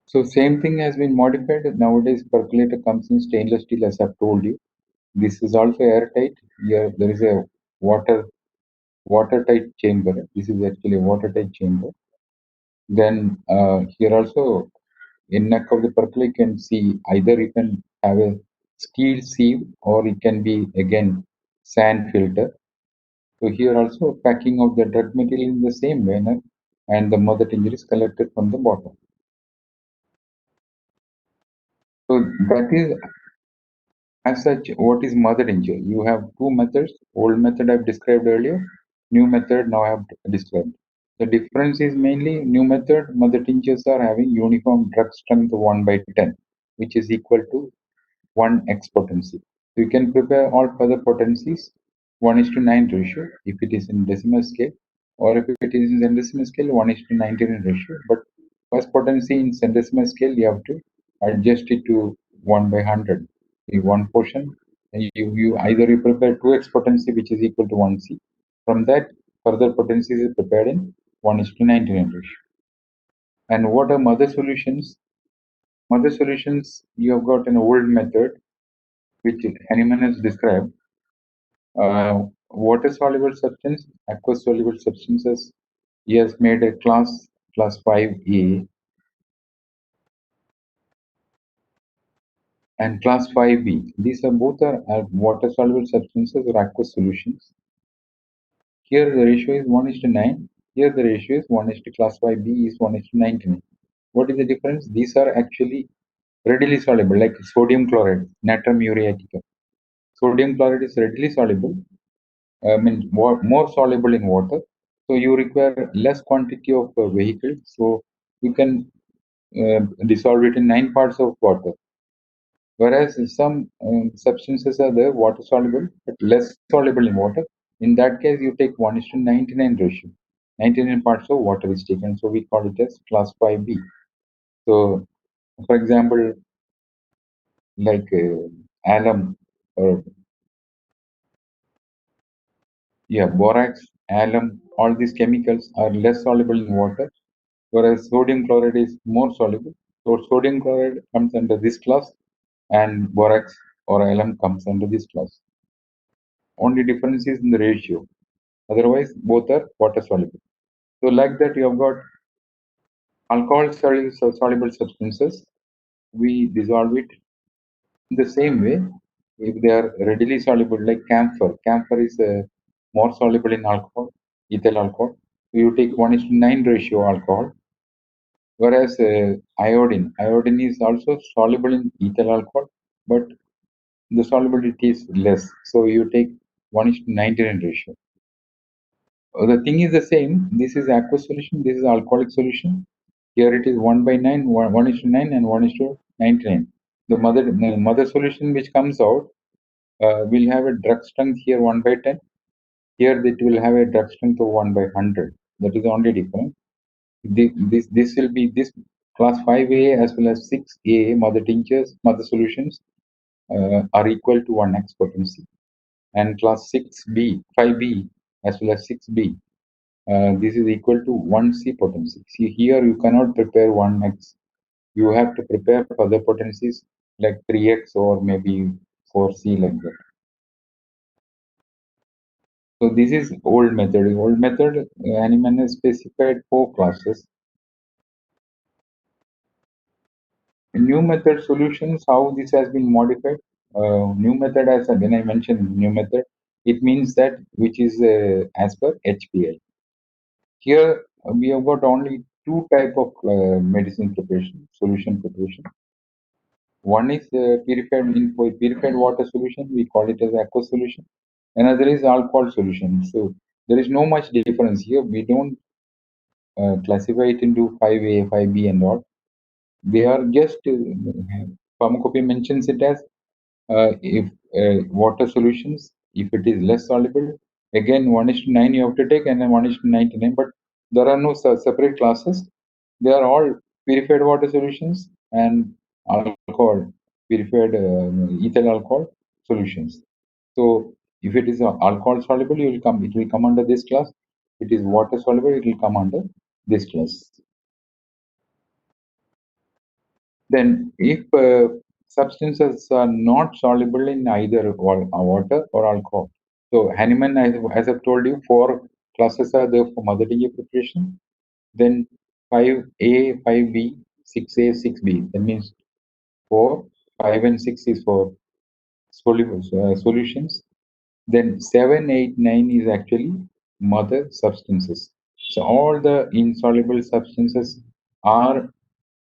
So same thing has been modified. Nowadays, percolator comes in stainless steel, as I've told you. This is also airtight. Here there is a watertight chamber. This is actually a watertight chamber. Then here also in neck of the percolator you can see either you can have a steel sieve or it can be again sand filter. So here also packing of the drug material in the same manner and the mother tincture is collected from the bottom. So that is as such what is mother tincture. You have two methods. Old method I've described earlier, new method now I have described. The difference is mainly new method mother tinctures are having uniform drug strength 1/10, which is equal to 1x potency. So you can prepare all further potencies 1:9 ratio if it is in decimal scale, or if it is in centesimal scale 1:19 ratio. But first potency in centesimal scale you have to adjust it to 1/100. In one portion, you either you prepare 2x potency which is equal to 1c. From that, further potencies is prepared in 1:99 ratio. And what are mother solutions? Other solutions, you have got an old method which Hahnemann has described. Water soluble substance, aqueous soluble substances. He has made a class 5A and class 5B. These are both are water soluble substances or aqueous solutions. Here the ratio is 1:9. Here the ratio is 1 is to class 5B is 1:99. What is the difference? These are actually readily soluble, like sodium chloride, natrum muriaticum. Sodium chloride is readily soluble, more soluble in water. So you require less quantity of vehicle. So you can dissolve it in 9 parts of water. Whereas some substances are there water soluble but less soluble in water. In that case, you take 1:99 ratio. 99 parts of water is taken. So we call it as class 5B. So, for example, like alum or borax, alum, all these chemicals are less soluble in water, whereas sodium chloride is more soluble. So sodium chloride comes under this class, and borax or alum comes under this class. Only difference is in the ratio. Otherwise, both are water soluble. So like that, you have got alcohol soluble substances. We dissolve it in the same way. If they are readily soluble, like camphor. Camphor is more soluble in alcohol, ethyl alcohol. So you take 1:9 ratio alcohol. Whereas iodine is also soluble in ethyl alcohol, but the solubility is less. So you take 1:99 ratio. The thing is the same. This is aqueous solution. This is alcoholic solution. Here it is 1/9, 1:9, and 1:99. The mother solution which comes out will have a drug strength here 1/10. Here it will have a drug strength of 1/100. That is the only difference. This will be this class 5A as well as 6A mother solutions are equal to 1x potency, and class 6B 5B as well as 6B this is equal to 1C potency. See, here you cannot prepare 1x. You have to prepare for other potencies like 3x or maybe 4C like that. So this is old method. Old method, Hahnemann has specified 4 classes. In new method solutions, how this has been modified. New method, as when I mentioned new method, it means that which is as per HPL. Here we have got only 2 type of medicine preparation, solution preparation. One is purified water solution. We call it as aqueous solution. Another is alcohol solution. So there is no much difference here. We don't classify it into 5A, 5B, and all. They are just pharmacopoeia mentions it as if water solutions, if it is less soluble, again 1:9 you have to take, and then 1:99. But there are no separate classes. They are all purified water solutions and alcohol, purified ethyl alcohol solutions. So if it is alcohol soluble, it will come under this class. If it is water soluble, it will come under this class. Then, if substances are not soluble in either water or alcohol, so Hahnemann, as I've told you, 4 classes are there for mother tongue preparation. Then 5A, 5B, 6A, 6B. That means 4, 5, and 6 is for solutions. Then 7, 8, 9 is actually mother substances. So all the insoluble substances are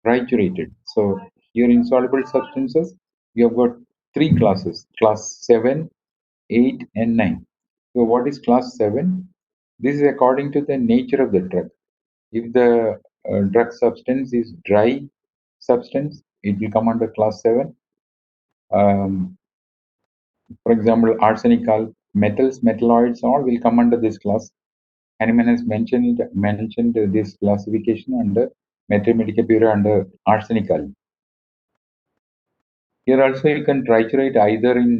triturated. So here insoluble substances, you have got 3 classes, class 7, 8, and 9. So what is class 7? This is according to the nature of the drug. If the drug substance is dry substance, it will come under class 7. For example, arsenical, metals, metalloids, all will come under this class. Hahnemann has mentioned this classification under Metre Medica Pura under arsenical. Here also you can triturate either in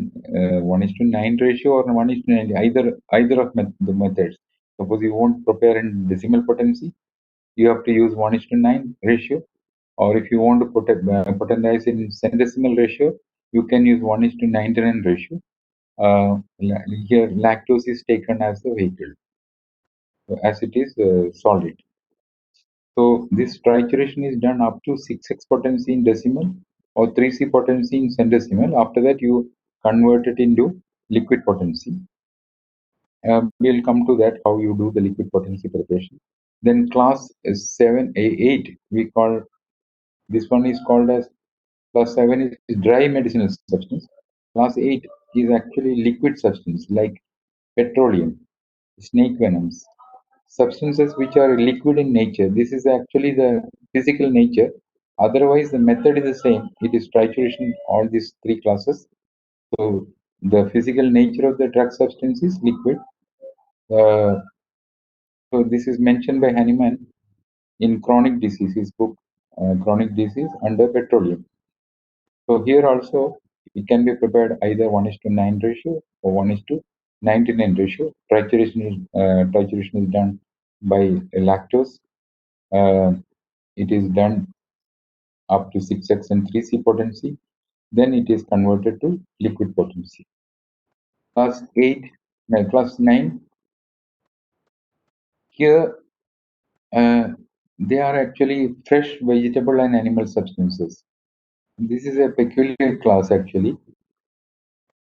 1:9 ratio or 1:9, either of the methods. Suppose you won't prepare in decimal potency, you have to use 1:9 ratio, Or if you want to potendize in centesimal ratio, you can use 1 is to 99 ratio. Here lactose is taken as a vehicle, as it is solid. So this trituration is done up to 6x potency in decimal or 3c potency in centesimal. After that, you convert it into liquid potency. We'll come to that, how you do the liquid potency preparation. Then class 7A8, we call, this one is called as, class 7 is dry medicinal substance. Class 8 is actually liquid substance like petroleum, snake venoms, substances which are liquid in nature. This is actually the physical nature. Otherwise, the method is the same. It is trituration, all these three classes. So the physical nature of the drug substance is liquid. So this is mentioned by Hahnemann in chronic disease, his book, Chronic Disease under Petroleum. So here also it can be prepared either 1 is to 9 ratio or 1 is to 99 ratio. Trituration is done by lactose. It is done up to 6x and 3c potency. Then it is converted to liquid potency. Class 8, class 9, here they are actually fresh vegetable and animal substances. This is a peculiar class actually.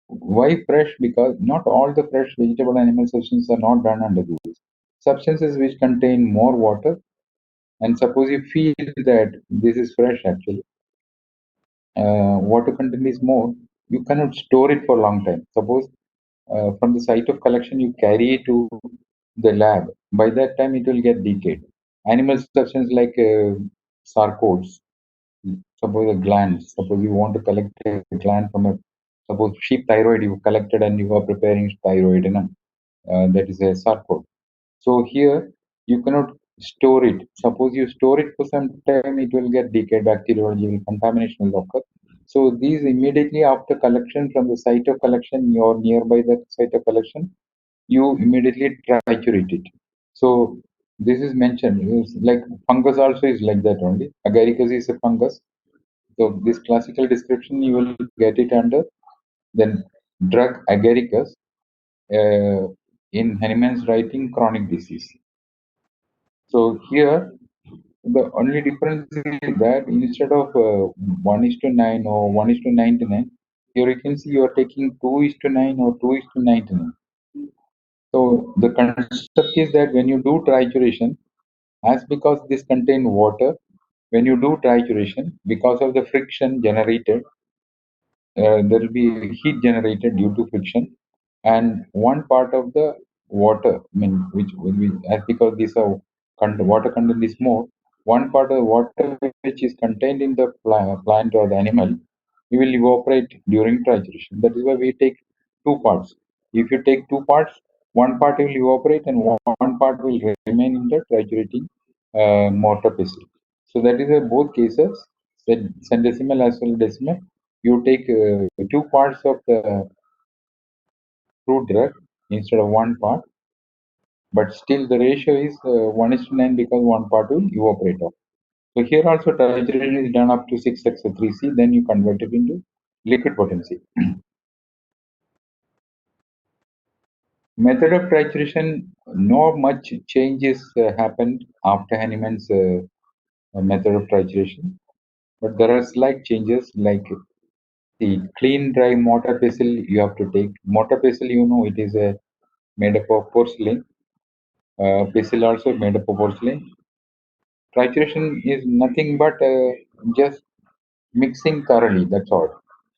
Why fresh? Because not all the fresh vegetable and animal substances are not done under this. Substances which contain more water, and suppose you feel that this is fresh actually, water content is more, you cannot store it for a long time. Suppose from the site of collection you carry it to the lab. By that time it will get decayed. Animal substances like sarcodes, suppose a gland, suppose you want to collect a gland from a, suppose sheep thyroid you collected and you are preparing thyroid, that is a sarcode. So here you cannot store it. Suppose you store it for some time, it will get decayed, bacteriological contamination will occur. So these immediately after collection from the site of collection or nearby the site of collection, you immediately triturate it. So this is mentioned. It's like fungus also is like that only. Agaricus is a fungus. So this classical description you will get it under then drug agaricus in Hahnemann's writing chronic disease. So here the only difference is that instead of 1 is to 9 or 1 is to 99, here you can see you are taking 2 is to 9 or 2 is to 99. So the concept is that when you do trituration, as because this contain water, when you do trituration, because of the friction generated, there will be heat generated due to friction, and one part of the water, I mean, as because this water content is more, one part of the water which is contained in the plant or the animal, we will evaporate during trituration. That is why we take two parts. If you take two parts, one part will evaporate and one part will remain in the triturating mortar pestle. So that is both cases, centesimal as well as decimal. You take two parts of the fruit drug instead of one part, but still the ratio is 1 is to 9 because one part will evaporate off. So here also trituration is done up to 6x or 3c, then you convert it into liquid potency. Method of trituration, no much changes happened after Hahnemann's method of trituration, but there are slight changes like the clean dry mortar pestle you have to take. Mortar pestle, it is made up of porcelain. Pestle also made up of porcelain. Trituration is nothing but just mixing thoroughly, that's all.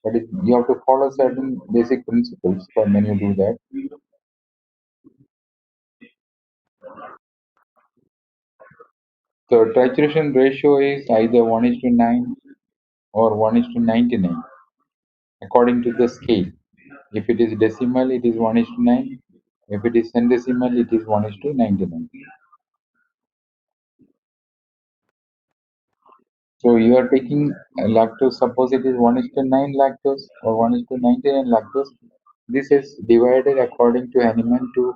But you have to follow certain basic principles for when you do that. So trituration ratio is either 1 is to 9 or 1 is to 99 according to the scale. If it is decimal, it is 1 is to 9. If it is centesimal, it is 1 is to 99. So you are taking lactose, suppose it is 1 is to 9 lactose or 1 is to 99 lactose. This is divided according to Hahnemann to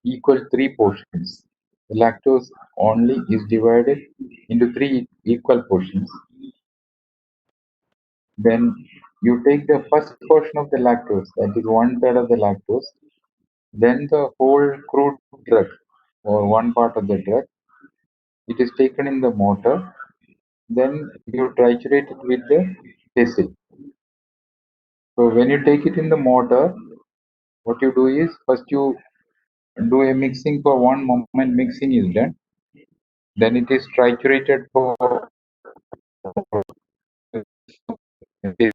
equal three portions. The lactose only is divided into three equal portions. Then you take the first portion of the lactose, that is one third of the lactose, then the whole crude drug or one part of the drug, it is taken in the mortar, then you triturate it with the basil. So when you take it in the mortar, what you do is first you do a mixing for one moment, mixing is done, then it is triturated for this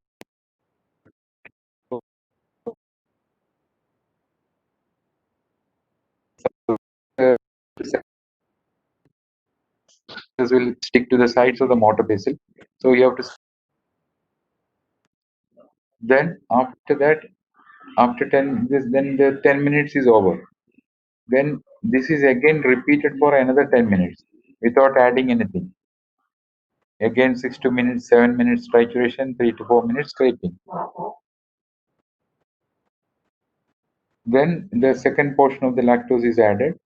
will stick to the sides of the mortar basil. So you have to then after that after 10 this then the 10 minutes is over. Then this is again repeated for another 10 minutes without adding anything. Again 6 to minutes, 7 minutes trituration, 3 to 4 minutes scraping. Then the second portion of the lactose is added,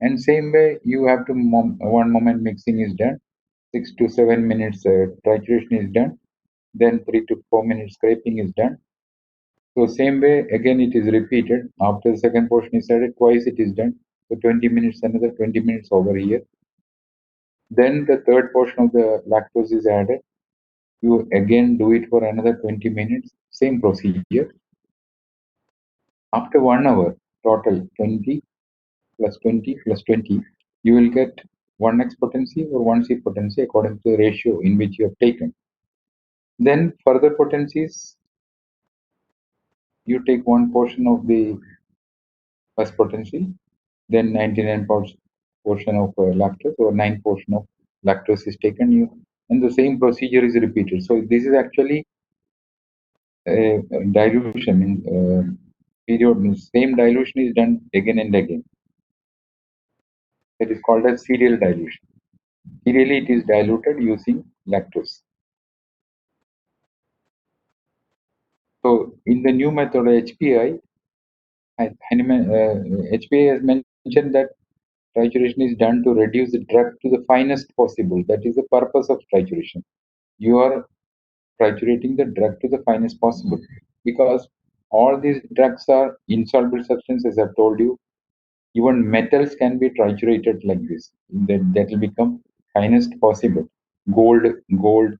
and same way you have to one moment mixing is done, 6 to 7 minutes trituration is done, then 3 to 4 minutes scraping is done. So same way again it is repeated. After the second portion is added, twice it is done. So 20 minutes, another 20 minutes over here. Then the third portion of the lactose is added. You again do it for another 20 minutes. Same procedure. After 1 hour, total 20 plus 20 plus 20, you will get 1x potency or 1c potency according to the ratio in which you have taken. Then further potencies, you take one portion of the first potency, then 99 portion of lactose or 9 portion of lactose is taken, you and the same procedure is repeated. So this is actually a dilution in period. Same dilution is done again and again. That is called as serial dilution. Serially it is diluted using lactose. So in the new method HPI, HPI has mentioned that trituration is done to reduce the drug to the finest possible. That is the purpose of trituration. You are triturating the drug to the finest possible because all these drugs are insoluble substances. I've told you, even metals can be triturated like this. That will become finest possible. Gold,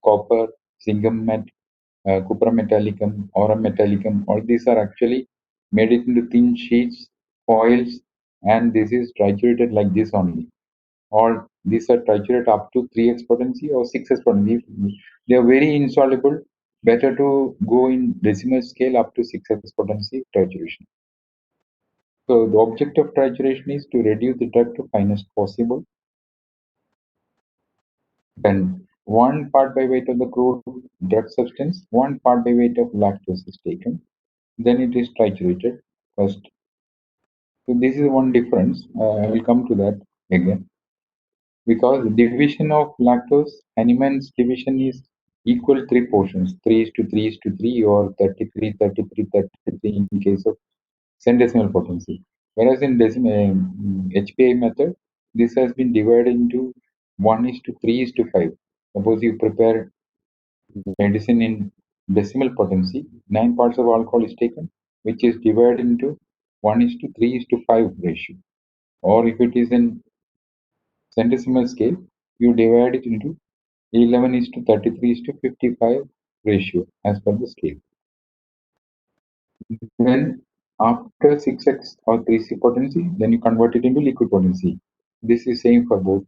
copper, zinc, cupra metallicum, aurum metallicum. All these are actually made it into thin sheets, foils, and this is triturated like this only. All these are triturated up to 3x potency or 6x potency. If they are very insoluble, better to go in decimal scale up to 6x potency trituration. So the object of trituration is to reduce the drug to finest possible. Then 1 part by weight of the crude drug substance, 1 part by weight of lactose is taken. Then it is triturated first. So this is one difference. I will come to that again. Because division of lactose, Hahnemann's division is equal 3 portions, 3 is to 3 is to 3 or 33, 33, 33 in case of centesimal potency. Whereas in HPI method, this has been divided into 1 is to 3 is to 5. Suppose you prepare medicine in decimal potency, 9 parts of alcohol is taken, which is divided into 1 is to 3 is to 5 ratio. Or if it is in centesimal scale, you divide it into 11 is to 33 is to 55 ratio as per the scale. Then after 6x or 3c potency, then you convert it into liquid potency. This is same for both.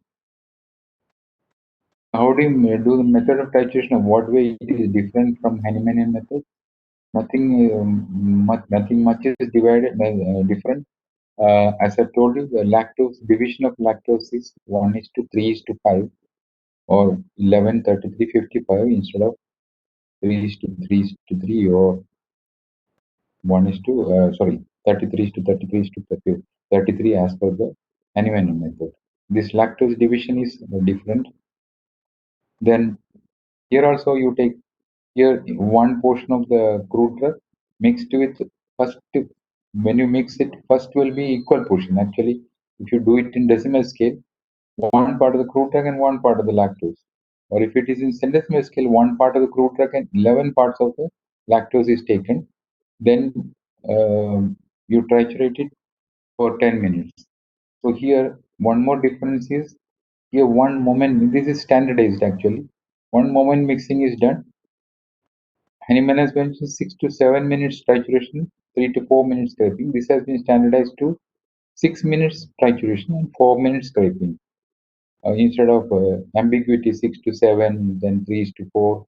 How do you do the method of titration? Of what way it is different from Hahnemannian method? Nothing much is divided different. As I told you, the lactose division of lactose is 1 is to 3 is to 5 or 11, 33, 55 instead of 3 is to 3 is to 3 or 1 is to, 33 is to 33 is to 30, 33 as per the Hahnemann method. This lactose division is different. Then here also you take here one portion of the crude drug mixed with first, when you mix it, first will be equal portion. Actually, if you do it in decimal scale, 1 part of the crude drug and 1 part of the lactose. Or if it is in centesimal scale, one part of the crude drug and 11 parts of the lactose is taken. Then you triturate it for 10 minutes. So here, one more difference is here one moment, this is standardized actually. One moment mixing is done. Hahnemann has mentioned 6 to 7 minutes trituration, 3 to 4 minutes scraping. This has been standardized to 6 minutes trituration and 4 minutes scraping. Instead of ambiguity 6 to 7, then 3 is to 4,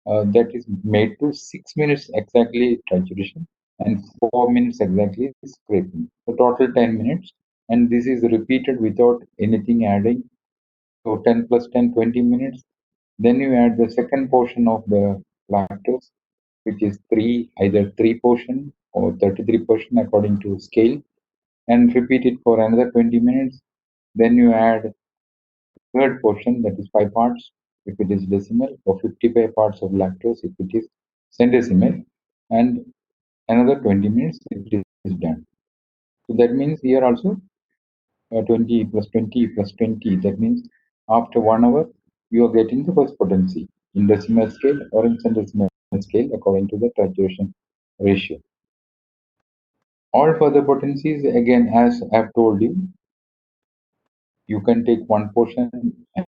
that is made to 6 minutes exactly trituration and 4 minutes exactly scraping. So total 10 minutes, and this is repeated without anything adding. So 10 plus 10, 20 minutes. Then you add the second portion of the lactose, which is either 3 portion or 33 portion according to scale, and repeat it for another 20 minutes. Then you add third portion, that is 5 parts if it is decimal, or 55 parts of lactose if it is centesimal, and another 20 minutes it is done. So that means here also 20 plus 20 plus 20, that means after 1 hour you are getting the first potency in decimal scale or in centesimal scale according to the trituration ratio. All further potencies, again, as I have told you, you can take 1 portion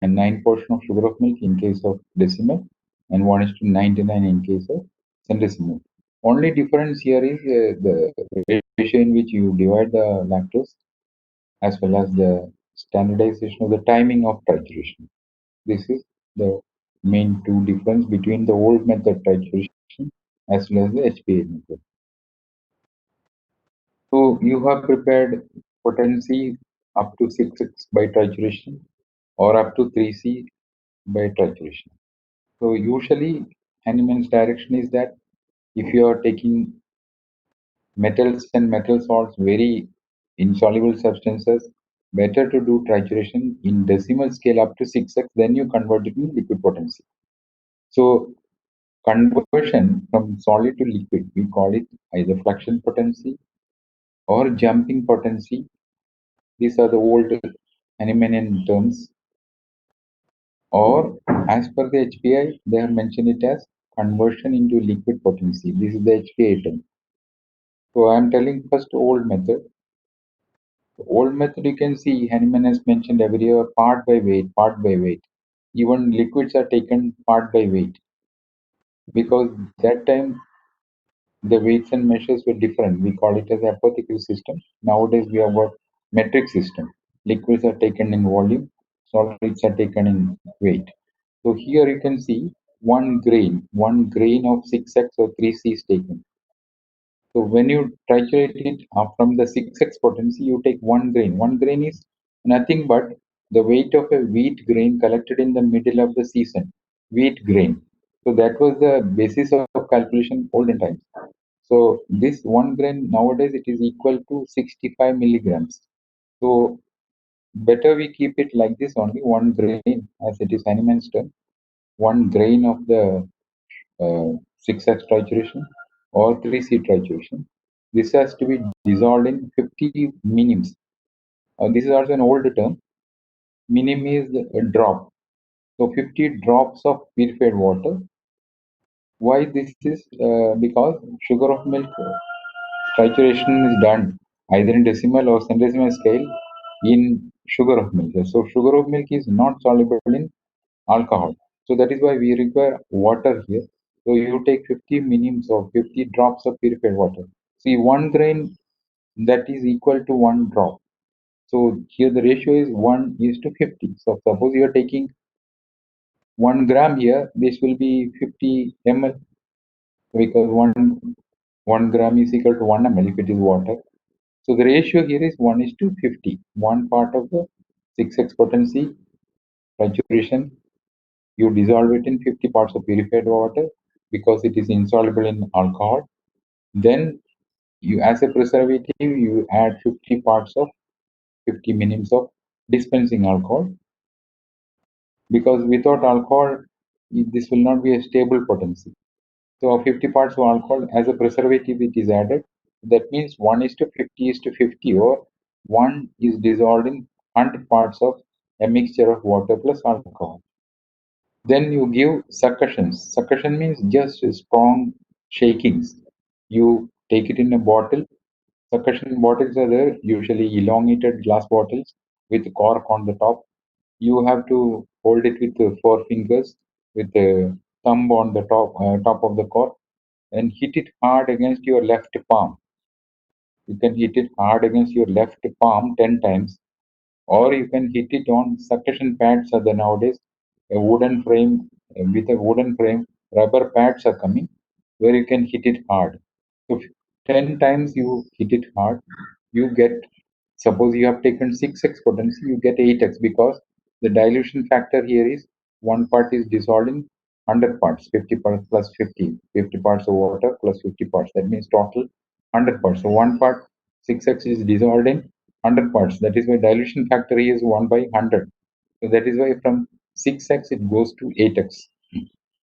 and 9 portion of sugar of milk in case of decimal, and 1 is to 99 in case of centesimal. Only difference here is the ratio in which you divide the lactose, as well as the standardization of the timing of trituration. This is the main two difference between the old method trituration as well as the HPA method. So you have prepared potency up to 6x by trituration or up to 3C by trituration. So usually Hahnemann's direction is that if you are taking metals and metal salts, very insoluble substances, better to do trituration in decimal scale up to 6x, then you convert it into liquid potency. So conversion from solid to liquid, we call it either fluxion potency or jumping potency. These are the old Hahnemannian terms. Or as per the HPI, they have mentioned it as conversion into liquid potency. This is the HPI term. So I am telling first old method. The old method, you can see Hahnemann has mentioned everywhere part by weight, part by weight. Even liquids are taken part by weight, because that time the weights and measures were different. We call it as apothecary system. Nowadays we have got metric system. Liquids are taken in volume, solids are taken in weight. So here you can see 1 grain of 6x or 3C is taken. So when you triturate it from the 6x potency, you take 1 grain. 1 grain is nothing but the weight of a wheat grain collected in the middle of the season. Wheat grain. So that was the basis of calculation olden times. So this 1 grain nowadays it is equal to 65 milligrams. So better we keep it like this only, 1 grain, as it is Hahnemann's term, 1 grain of the 6x trituration or 3C trituration. This has to be dissolved in 50 minims. This is also an old term. Minim is a drop. So 50 drops of purified water. Why this is? Because sugar of milk trituration is done either in decimal or centesimal scale in sugar of milk. So sugar of milk is not soluble in alcohol. So that is why we require water here. So you take 50 minims or 50 drops of purified water. See, 1 grain, that is equal to 1 drop. So here the ratio is 1 is to 50. So suppose you are taking 1 gram here, this will be 50 ml, because 1 gram is equal to 1 ml if it is water. So the ratio here is 1 is to 50. One part of the 6x potency saturation, you dissolve it in 50 parts of purified water because it is insoluble in alcohol. Then you, as a preservative, you add 50 parts of 50 minims of dispensing alcohol, because without alcohol, this will not be a stable potency. So 50 parts of alcohol as a preservative it is added. That means 1 is to 50 is to 50, or 1 is dissolved in 100 parts of a mixture of water plus alcohol. Then you give succussions. Succussion means just strong shakings. You take it in a bottle. Succussion bottles are there, usually elongated glass bottles with cork on the top. You have to hold it with the four fingers, with the thumb on the top of the cork, and hit it hard against your left palm. You can hit it hard against your left palm 10 times, or you can hit it on suction pads. Are there nowadays? A wooden frame with a wooden frame, rubber pads are coming where you can hit it hard. So 10 times you hit it hard, you get, suppose you have taken 6x potency, you get 8x because the dilution factor here is one part is dissolved in 100 parts, 50 parts plus 50, 50 parts of water plus 50 parts. That means total 100 parts. So one part 6x is dissolved in 100 parts. That is why dilution factor is 1 by 100. So that is why from 6x it goes to 8x.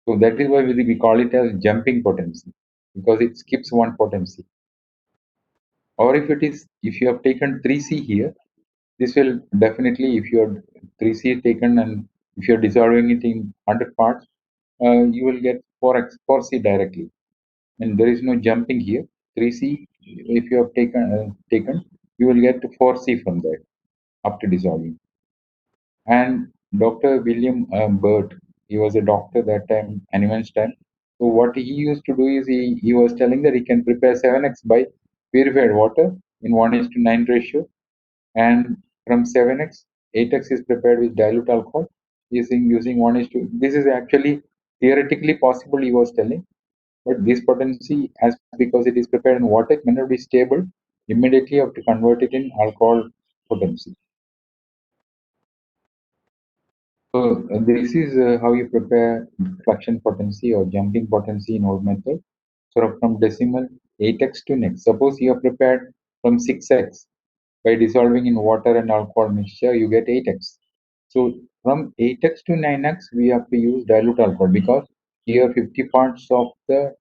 So that is why we call it as jumping potency because it skips one potency. Or if you have taken 3C here, this will definitely, if you have 3C taken and if you are dissolving it in 100 parts, you will get 4C directly. And there is no jumping here. 3C, if you have taken, you will get 4C from that after dissolving. And Dr. William Burt, he was a doctor that time, Hahnemann's time. So what he used to do is he was telling that he can prepare 7x by purified water in 1:9 ratio, and from 7x, 8x is prepared with dilute alcohol using 1:2. This is actually theoretically possible, he was telling, but this potency, as because it is prepared in water, it may not be stable. Immediately you have to convert it in alcohol potency. So this is how you prepare fluxion potency or jumping potency in old method. So from decimal 8x to next. Suppose you have prepared from 6x by dissolving in water and alcohol mixture, you get 8x. So from 8x to 9x, we have to use dilute alcohol because here 50 parts of the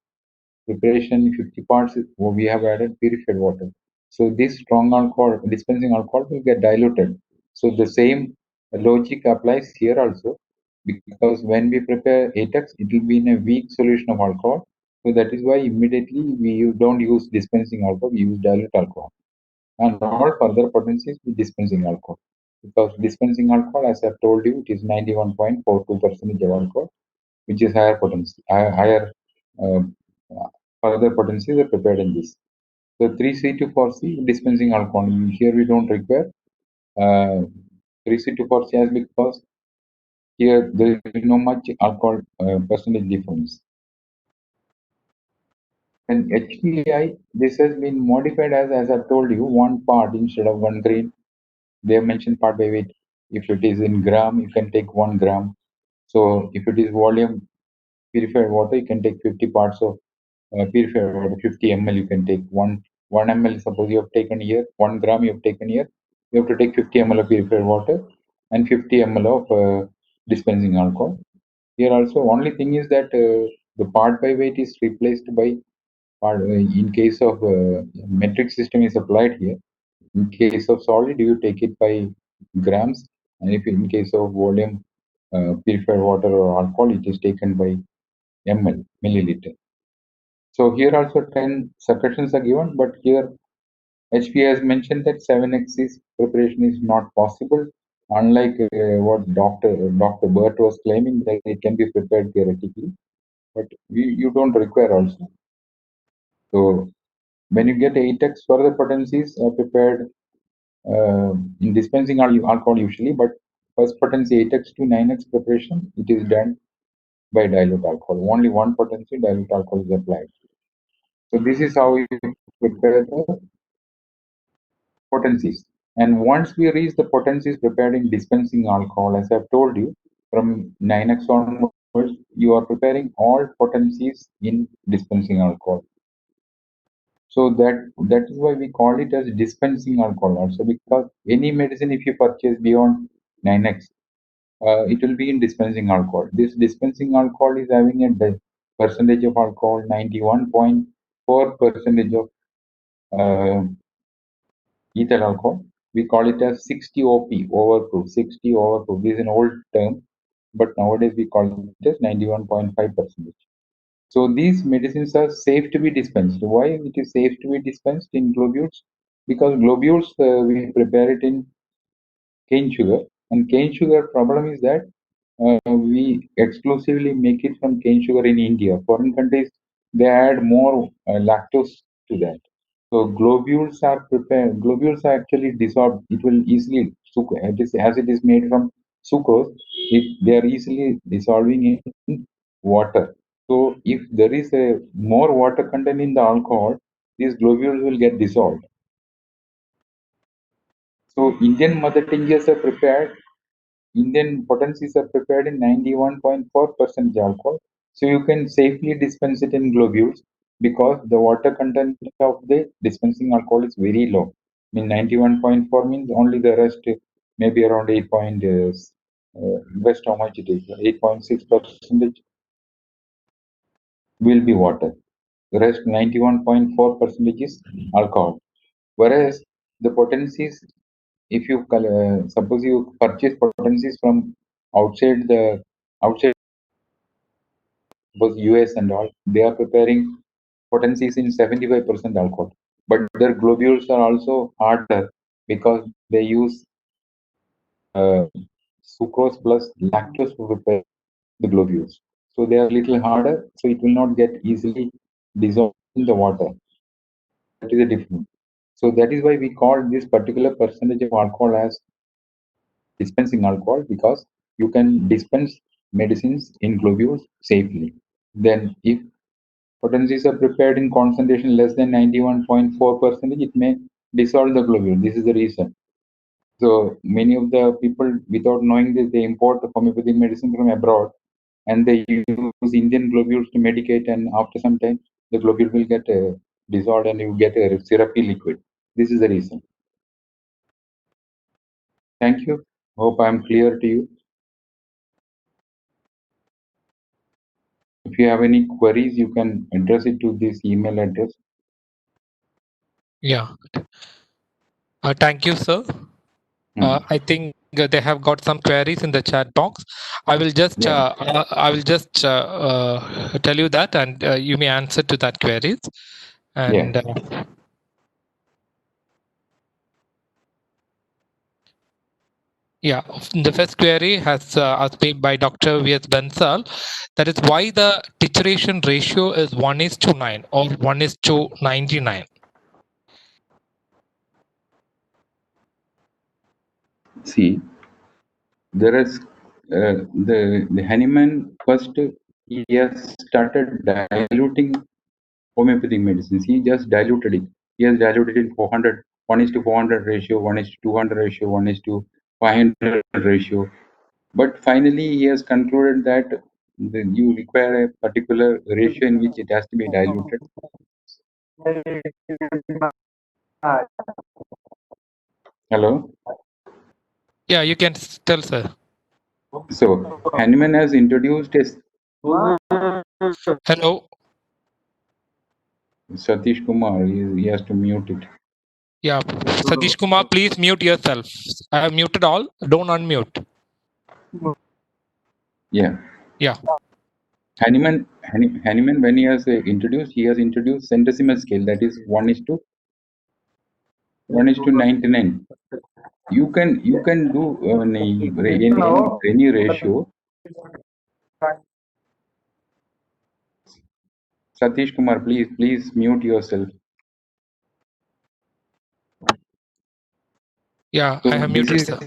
preparation, 50 parts we have added purified water. So this strong alcohol, dispensing alcohol will get diluted. So the same logic applies here also because when we prepare 8x, it will be in a weak solution of alcohol. So that is why immediately we don't use dispensing alcohol, we use dilute alcohol. And all further potencies with dispensing alcohol. Because dispensing alcohol, as I've told you, it is 91.42% of alcohol, which is higher potency, higher uh, further potencies are prepared in this. So 3C to 4C dispensing alcohol. Here we don't require 3C to 4C as because here there is no much alcohol percentage difference. And HPI, this has been modified as I've told you, one part instead of 1 grain. They have mentioned part by weight. If it is in gram, you can take 1 gram. So if it is volume purified water, you can take 50 parts of purified water, 50 ml. You can take one ml. Suppose you have taken here 1 gram. You have taken here. You have to take 50 ml of purified water and 50 ml of dispensing alcohol. Here also, only thing is that the part by weight is replaced by part. In case of metric system is applied here. In case of solid, you take it by grams, and if in case of volume, purified water or alcohol, it is taken by milliliter. So here also 10 succussions are given, but here HP has mentioned that 7x is preparation is not possible, unlike what Dr. Burt was claiming that it can be prepared theoretically, but you don't require also. So when you get 8x, further potencies are prepared in dispensing alcohol usually, but first potency 8x to 9x preparation, it is done by dilute alcohol. Only one potency dilute alcohol is applied. So this is how you prepare the potencies. And once we reach the potencies prepared in dispensing alcohol, as I've told you, from 9x onwards, you are preparing all potencies in dispensing alcohol. So that is why we call it as dispensing alcohol also, because any medicine if you purchase beyond 9x, it will be in dispensing alcohol. This dispensing alcohol is having a percentage of alcohol, 91.4 percentage of uh, ethyl alcohol. We call it as 60 OP, overproof, 60 overproof. This is an old term. but nowadays we call it as 91.5%. So these medicines are safe to be dispensed. Why it is safe to be dispensed in globules? Because globules we prepare it in cane sugar, and cane sugar problem is that we exclusively make it from cane sugar in India. Foreign countries they add more lactose to that. So globules are prepared. Globules are actually dissolved. It will easily it is, as it is made from sucrose. They are easily dissolving in water. So if there is a more water content in the alcohol, these globules will get dissolved. So Indian mother tinctures are prepared. Indian potencies are prepared in 91.4% alcohol. So you can safely dispense it in globules because the water content of the dispensing alcohol is very low. I mean 91.4 means only the rest maybe around 8 point best how much it is 8.6% will be water. The rest 91.4% is alcohol. Whereas the potencies, if you suppose you purchase potencies from outside the outside suppose US and all, they are preparing potencies in 75% alcohol. But their globules are also harder because they use uh, sucrose plus lactose to prepare the globules. So they are a little harder, so it will not get easily dissolved in the water. That is the difference. So that is why we call this particular percentage of alcohol as dispensing alcohol because you can dispense medicines in globules safely. Then, if potencies are prepared in concentration less than 91.4%, it may dissolve the globule. This is the reason. So, many of the people, without knowing this, they import the homeopathic medicine from abroad and they use Indian globules to medicate, and after some time, the globule will get dissolved and you get a syrupy liquid. This is the reason. Thank you. Hope I am clear to you. If you have any queries, you can address it to this email address. Yeah. Thank you, sir. I think they have got some queries in the chat box. I will just Yeah. tell you that, and you may answer to that queries. And yeah, the first query has asked by Dr. V.S. Bensal. That is why the titration ratio is 1:9 or 1:99. See, there is the Hahnemann first. He has started diluting homeopathic medicines. He just diluted it. He has diluted in 400, 1:400 ratio, 1:200 ratio, 1:500 ratio. But finally, he has concluded that you require a particular ratio in which it has to be diluted. Hello? Yeah, you can tell, sir. So, Hahnemann has introduced a Hello. Satish Kumar, he has to mute it. Yeah, Satish Kumar, please mute yourself. I have muted all. Don't unmute. Yeah. Yeah. Hahnemann, when he has introduced centesimal scale, that is 1:99. You can do any ratio. Satish Kumar, please mute yourself. Yeah, So I have muted, sir.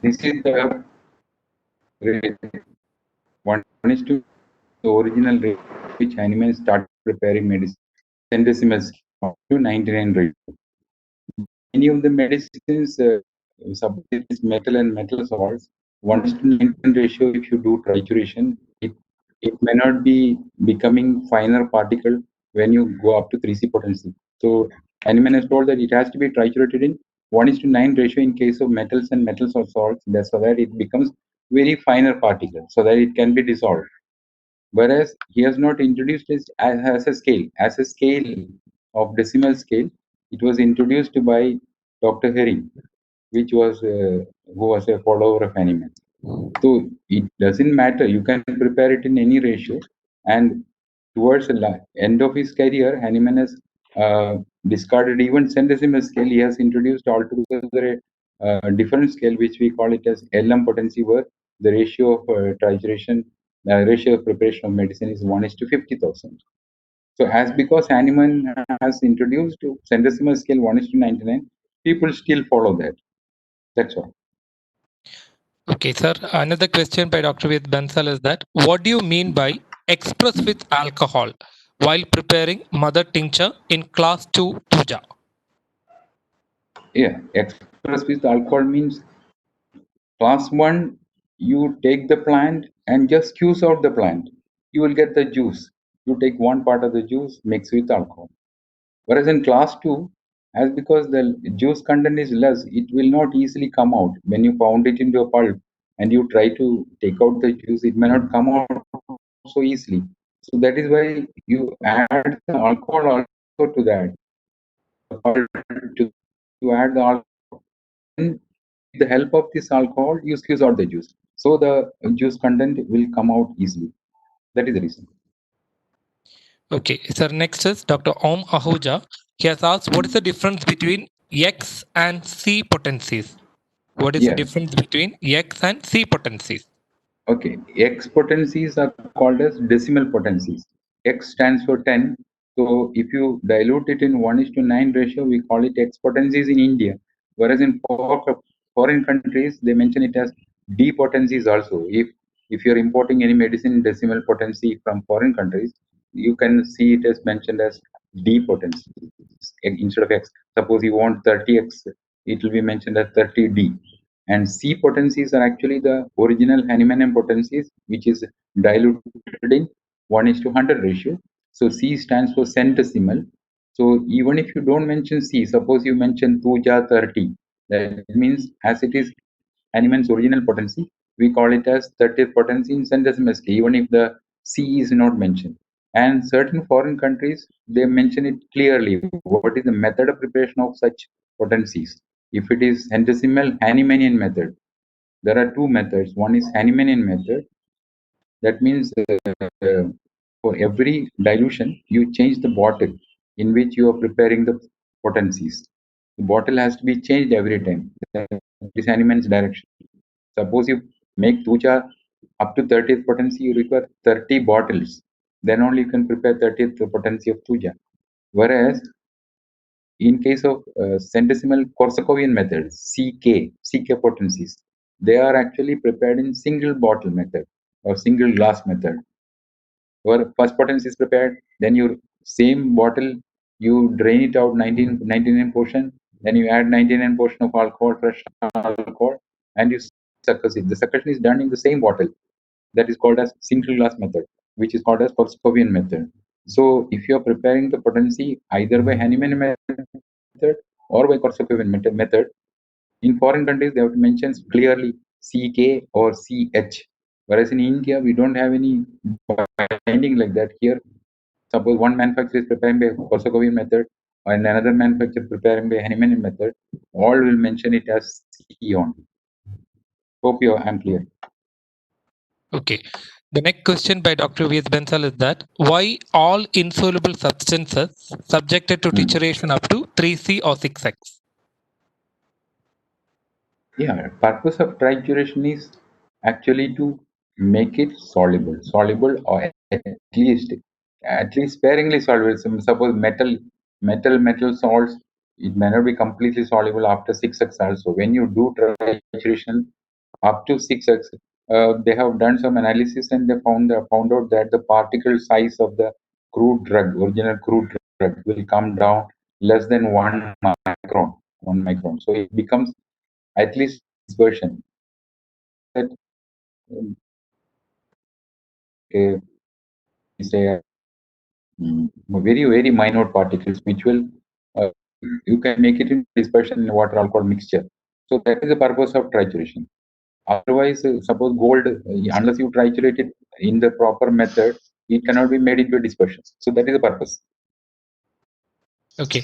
This is the 1:, the original rate which Hahnemann started preparing medicine. Centesimal scale to 99 ratio. Any of the medicines, substitutes metal and metal salts, 1:19 ratio, if you do trituration, it may not be becoming finer particle when you go up to 3C potency. So Hahnemann has told that it has to be triturated in 1:9 ratio in case of metals and metal salts, that's so that it becomes very finer particle, so that it can be dissolved. Whereas he has not introduced it as a scale. As a scale of decimal scale, it was introduced by Dr. Herring, which was who was a follower of Hahnemann. So it doesn't matter. You can prepare it in any ratio. And towards the end of his career, Hahnemann has discarded even centesimal scale. He has introduced altogether a different scale, which we call it as LM potency, where the ratio of titration, ratio of preparation of medicine is 1:50,000. So as because Hahnemann has introduced centesimal scale 1:99, people still follow that. That's all. Okay, sir. Another question by Dr. Ved Bansal is that what do you mean by express with alcohol while preparing mother tincture in class 2 puja? Yeah, express with alcohol means class 1, you take the plant and just squeeze out the plant. You will get the juice. You take one part of the juice, mix with alcohol. Whereas in class 2, as because the juice content is less, it will not easily come out. When you pound it into a pulp and you try to take out the juice, it may not come out so easily. So that is why you add the alcohol also to that. You add the alcohol. With the help of this alcohol, you squeeze out the juice. So the juice content will come out easily. That is the reason. Okay, sir. Next is Dr. Om Ahuja. He has asked what is the difference between X and C potencies? What is the Yeah. difference between X and C potencies? Okay. X potencies are called as decimal potencies. X stands for 10. So if you dilute it in 1:9 ratio, we call it X potencies in India. Whereas in foreign countries, they mention it as D potencies also. If you're importing any medicine in decimal potency from foreign countries, you can see it as mentioned as D potency instead of X. Suppose you want 30X, it will be mentioned as 30D. And C potencies are actually the original Hahnemann potencies, which is diluted in 1:100 ratio. So C stands for centesimal. So even if you don't mention C, suppose you mention 2Ja30, that means as it is Hahnemann's original potency, we call it as 30th potency in centesimal scale, even if the C is not mentioned. And certain foreign countries, they mention it clearly. What is the method of preparation of such potencies? If it is centesimal Hahnemannian method, there are two methods. One is Hahnemannian method. That means for every dilution, you change the bottle in which you are preparing the potencies. The bottle has to be changed every time. That is Hahnemann's direction. Suppose you make tuja up to 30th potency, you require 30 bottles. Then only you can prepare 30th potency of tuja. Whereas in case of centesimal Korsakovian methods, CK potencies, they are actually prepared in single bottle method or single glass method. Where first potency is prepared, then your same bottle, you drain it out 99 portion, then you add 99 portion of alcohol, fresh alcohol, and you succus it. The succussion is done in the same bottle. That is called as single glass method, which is called as Korsakovian method. So if you are preparing the potency either by Hahnemann method or by Korsakovian method, in foreign countries they have to mention clearly CK or CH. Whereas in India we don't have any binding like that. Here, suppose one manufacturer is preparing by Korsakovian method and another manufacturer preparing by Hahnemann method, all will mention it as CE only. Hope you I'm clear. Okay. The next question by Dr. V.S. Bensal is that why all insoluble substances subjected to titration up to 3C or 6X? Yeah, purpose of trituration is actually to make it soluble or at least sparingly soluble. Suppose metal salts, it may not be completely soluble after 6x also. When you do trituration up to 6x, they have done some analysis and they found out that the particle size of the crude drug, original crude drug, will come down less than 1 micron. So it becomes at least this version that uh, say very minor particles which will uh, you can make it in dispersion in water alcohol mixture. So that is the purpose of trituration. Otherwise, suppose gold, unless you triturate it in the proper method, it cannot be made into a dispersion. So that is the purpose. Okay.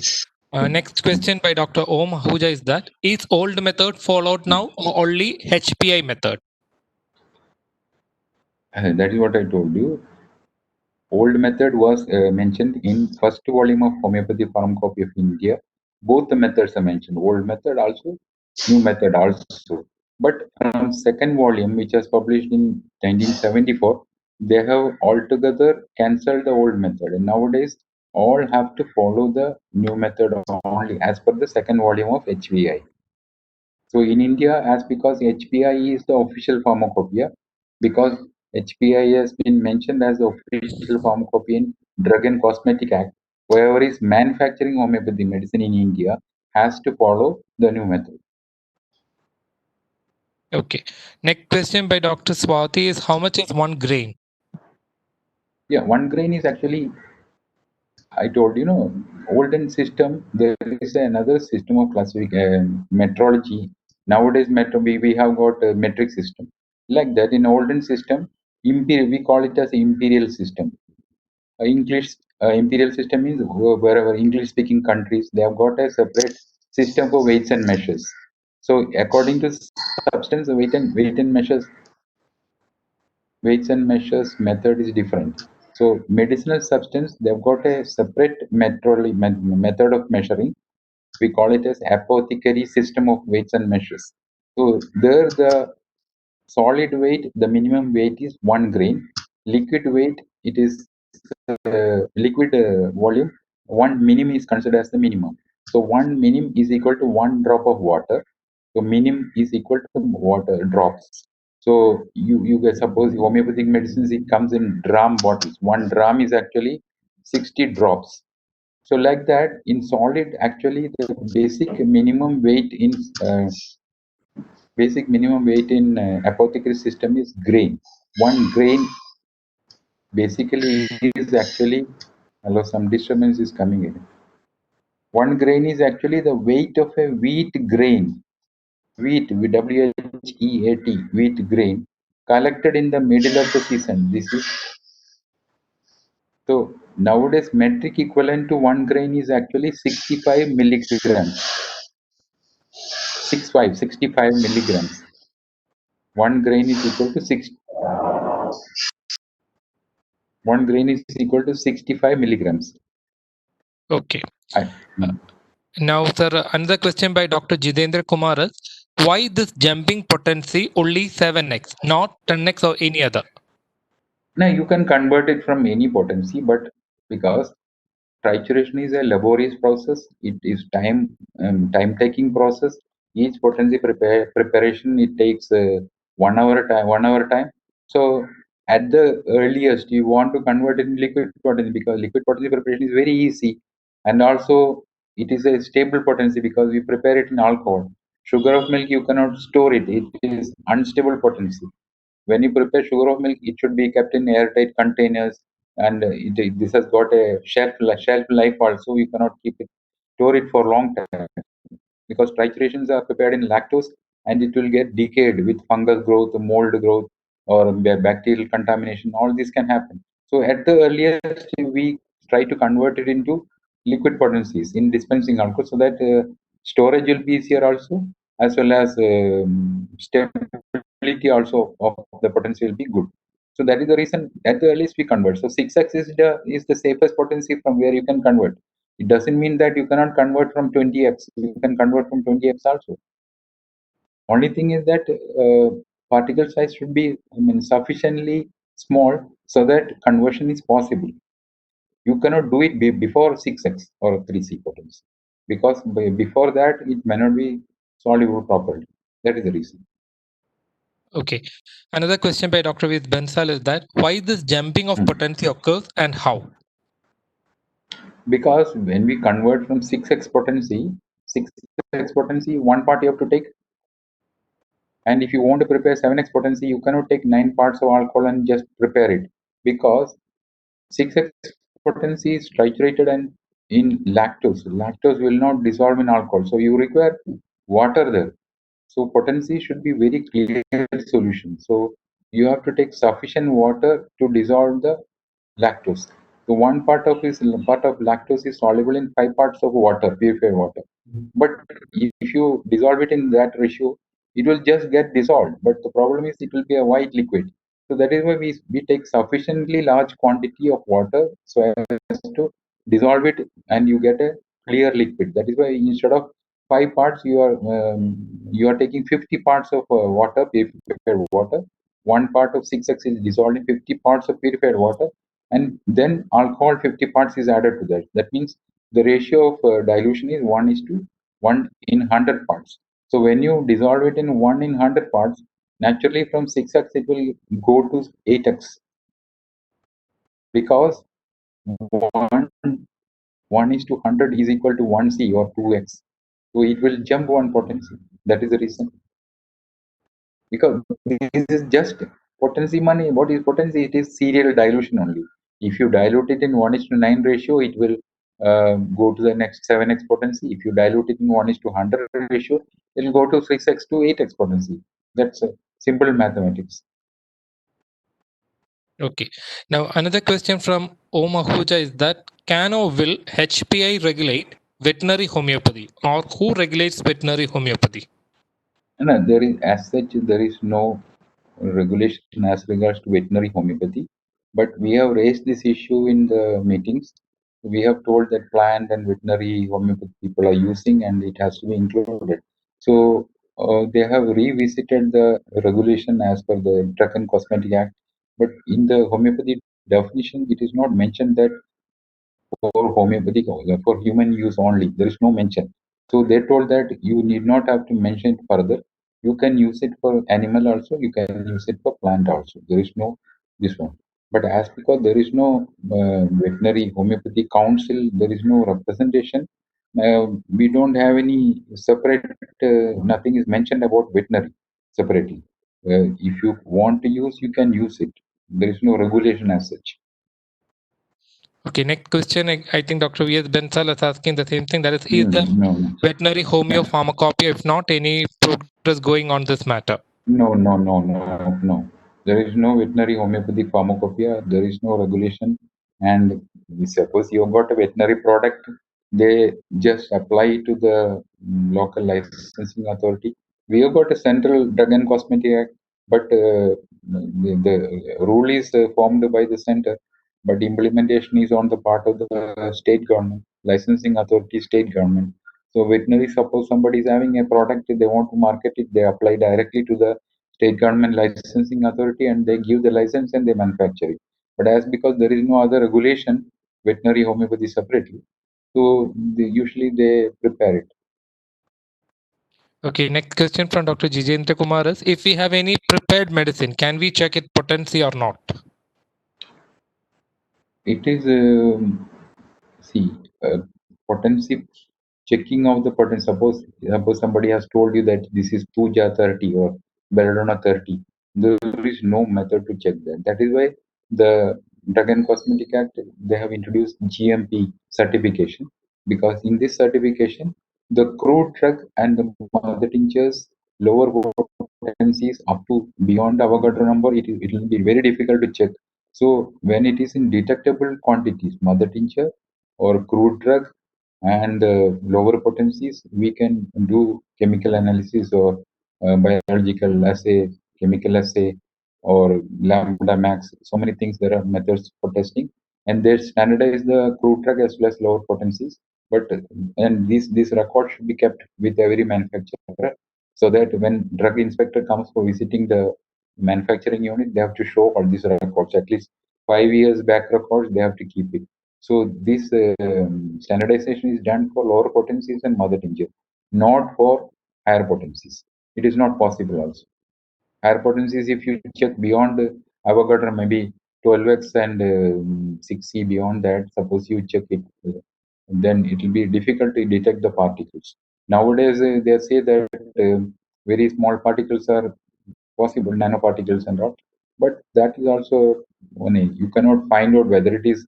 Next question by Dr. Om Ahuja is that is old method followed now or only HPI method? That is what I told you. Old method was mentioned in first volume of Homeopathy Pharmacopoeia of India. Both the methods are mentioned. Old method also, new method also. But from second volume, which was published in 1974, they have altogether cancelled the old method. And nowadays, all have to follow the new method only as per the second volume of HVI. So in India, as because HPI is the official pharmacopoeia, because HPI has been mentioned as the official pharmacopoeia in Drug and Cosmetic Act, whoever is manufacturing homeopathy medicine in India has to follow the new method. Okay. Next question by Dr. Swati is how much is 1 grain? Yeah, 1 grain is actually, I told olden system, there is another system of metrology. Nowadays, we have got a metric system. Like that, in olden system, we call it as imperial system. English imperial system means wherever English speaking countries, they have got a separate system for weights and measures. So according to substance, the weights and measures method is different. So medicinal substance, they've got a separate method of measuring. We call it as apothecary system of weights and measures. So there the solid weight, the minimum weight is 1 grain. Liquid weight, it is liquid volume. One minim is considered as the minimum. So one minim is equal to 1 drop of water. So minim is equal to water drops. So you guys suppose homeopathic medicines, it comes in dram bottles. 1 dram is actually 60 drops. So like that, in solid, actually the basic minimum weight in apothecary system is grain. 1 grain basically is actually, hello, some disturbance is coming in. 1 grain is actually the weight of a wheat grain. Wheat, WHEAT, wheat grain, collected in the middle of the season. This is so nowadays metric equivalent to 1 grain is actually 65 milligrams. 65 milligrams. 1 grain is equal to 1 grain is equal to 65 milligrams. Okay. I, Now, sir, another question by Dr. Jitendra Kumar is why this jumping potency only 7x, not 10x or any other? now you can convert it from any potency, but because trituration is a laborious process, it is time taking process. Each potency preparation it takes 1 hour time. So at the earliest, you want to convert it in liquid potency because liquid potency preparation is very easy, and also it is a stable potency because we prepare it in alcohol. Sugar of milk you cannot store it; it is unstable potency. When you prepare sugar of milk, it should be kept in airtight containers, and this has got a shelf life also. You cannot keep it store it for long time because triturations are prepared in lactose and it will get decayed with fungus growth, mold growth, or bacterial contamination. All this can happen. So at the earliest, we try to convert it into liquid potencies in dispensing alcohol so that storage will be easier also, as well as stability also of the potency will be good. So that is the reason at the earliest we convert. So 6x is the safest potency from where you can convert. It doesn't mean that you cannot convert from 20x. You can convert from 20x also. Only thing is that particle size should be, sufficiently small so that conversion is possible. You cannot do it before 6x or 3C potency because before that it may not be soluble properly. That is the reason. Okay. Another question by Dr. Ved Bensal is that why this jumping of potency occurs and how? Because when we convert from 6x potency, one part you have to take. And if you want to prepare 7x potency, you cannot take 9 parts of alcohol and just prepare it because 6x potency is triturated and in lactose. Lactose will not dissolve in alcohol. So you require water there. So potency should be very clear solution. So you have to take sufficient water to dissolve the lactose. So one part of lactose is soluble in 5 parts of water, purified water. But if you dissolve it in that ratio, it will just get dissolved. But the problem is it will be a white liquid. So that is why we take sufficiently large quantity of water so as to dissolve it and you get a clear liquid. That is why instead of 5 parts, you are taking 50 parts of water, purified water. 1 part of 6x is dissolved in 50 parts of purified water, and then alcohol 50 parts is added to that. That means the ratio of dilution is 1:1 in 100 parts. So when you dissolve it in 1 in 100 parts, naturally from 6x it will go to 8x because 1 1:100 is equal to 1C or 2x. So it will jump one potency. That is the reason. Because this is just potency money. What is potency? It is serial dilution only. If you dilute it in 1:9 ratio, it will go to the next 7x potency. If you dilute it in 1:100 ratio, it will go to 6x to 8x potency. That's simple mathematics. Okay. Now, another question from Om Ahuja is that can or will HPI regulate veterinary homeopathy, or who regulates veterinary homeopathy? No, there is as such there is no regulation as regards to veterinary homeopathy, but we have raised this issue in the meetings. We have told that plant and veterinary homeopathy people are using, and it has to be included. So they have revisited the regulation as per the Drug and Cosmetic Act, but in the homeopathy definition, it is not mentioned that for homeopathic for human use only. There is no mention. So they told that you need not have to mention it further. You can use it for animal also. You can use it for plant also. There is no this one. But as because there is no veterinary homeopathy council, there is no representation. We don't have any separate. Nothing is mentioned about veterinary separately. If you want to use, you can use it. There is no regulation as such. Okay, next question. I think Dr. V.S. Bensal is asking the same thing. That is the No. veterinary homeo pharmacopoeia, if not any progress going on this matter? No. There is no veterinary homeopathic pharmacopoeia. There is no regulation. And suppose you got a veterinary product, they just apply to the local licensing authority. We have got a central drug and cosmetic act, but the rule is formed by the center, but implementation is on the part of the state government, licensing authority, state government. So veterinary, suppose somebody is having a product, they want to market it, they apply directly to the state government licensing authority and they give the license and they manufacture it. But as because there is no other regulation, veterinary homeopathy separately, so usually they prepare it. Okay, next question from Dr. Jijendra Kumar is, if we have any prepared medicine, can we check its potency or not? It is see potency checking of the potency. Suppose somebody has told you that this is Puja 30 or Belladonna 30. There is no method to check that. That is why the Drug and Cosmetic Act they have introduced GMP certification, because in this certification the crude drug and the mother tinctures lower potencies up to beyond Avogadro number, it will be very difficult to check. So when it is in detectable quantities, mother tincture or crude drug and lower potencies, we can do chemical analysis or biological assay, chemical assay, or lambda max. So many things there are methods for testing, and they standardize the crude drug as well as lower potencies. But and this record should be kept with every manufacturer, so that when drug inspector comes for visiting the manufacturing unit, they have to show all these records, at least 5 years back records. They have to keep it. So this standardization is done for lower potencies and mother tincture, not for higher potencies. It is not possible also. Higher potencies, if you check beyond Avogadro, maybe 12x and 6C beyond that, suppose you check it, then it will be difficult to detect the particles. Nowadays, they say that very small particles are possible, nanoparticles and all, but that is also only, you cannot find out whether it is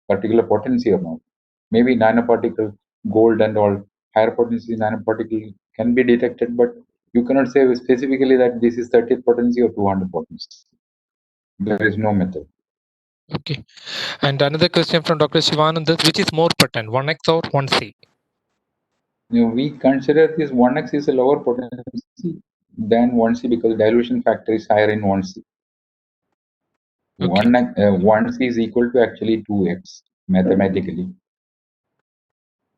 particular potency or not. Maybe nanoparticle, gold and all, higher potency nanoparticle can be detected, but you cannot say specifically that this is 30th potency or 200 potency. There is no method. Okay. And another question from Dr. Shivanand is, which is more potent, 1x or 1C? We consider this 1x is a lower potency than 1C because dilution factor is higher in 1C. Okay. 1 is equal to actually 2x mathematically.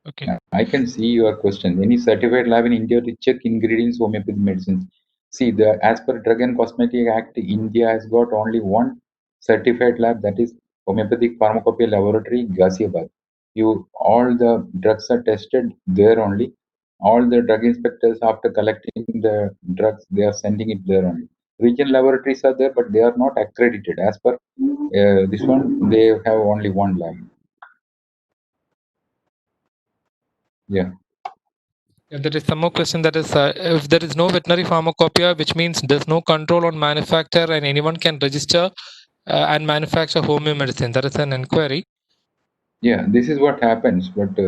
Okay. I can see your question. Any certified lab in India to check ingredients homeopathic medicines? See, the as per Drug and Cosmetic Act, India has got only one certified lab, that is Homeopathic Pharmacopoeia Laboratory, Ghaziabad. All the drugs are tested there only. All the drug inspectors, after collecting the drugs, they are sending it there only. Regional laboratories are there, but they are not accredited. As per this one, they have only one lab. Yeah. Yeah, there is some more question that is if there is no veterinary pharmacopoeia, which means there's no control on manufacture and anyone can register and manufacture homeo medicine. That is an inquiry. Yeah, this is what happens. But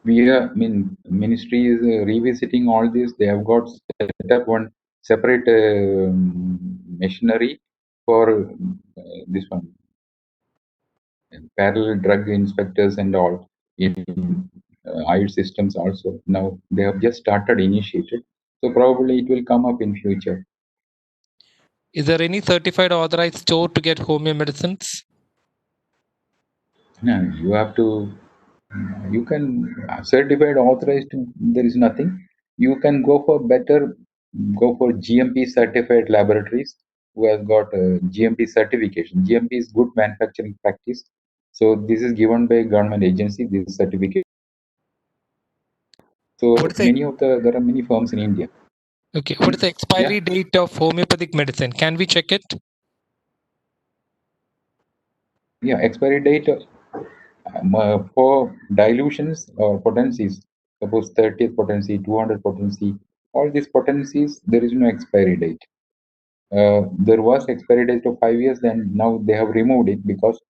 ministry is revisiting all this. They have got set up one separate machinery for this one, parallel drug inspectors and all in IELTS systems also. Now they have just started initiated, so probably it will come up in future. Is there any certified authorized store to get homeo medicines? No, you have to. You can certified authorized. There is nothing. You can go for better. Go for GMP certified laboratories who has got a GMP certification. GMP is good manufacturing practice. So this is given by government agency. This certificate. So What is the many of there are many firms in India. okay? What is the expiry Yeah, date of homeopathic medicine? Can we check it? yeah. Expiry date for dilutions or potencies. Suppose 30th potency, 200 potency. All these potencies, there is no expiry date. There was expiry date of 5 years, and now they have removed it because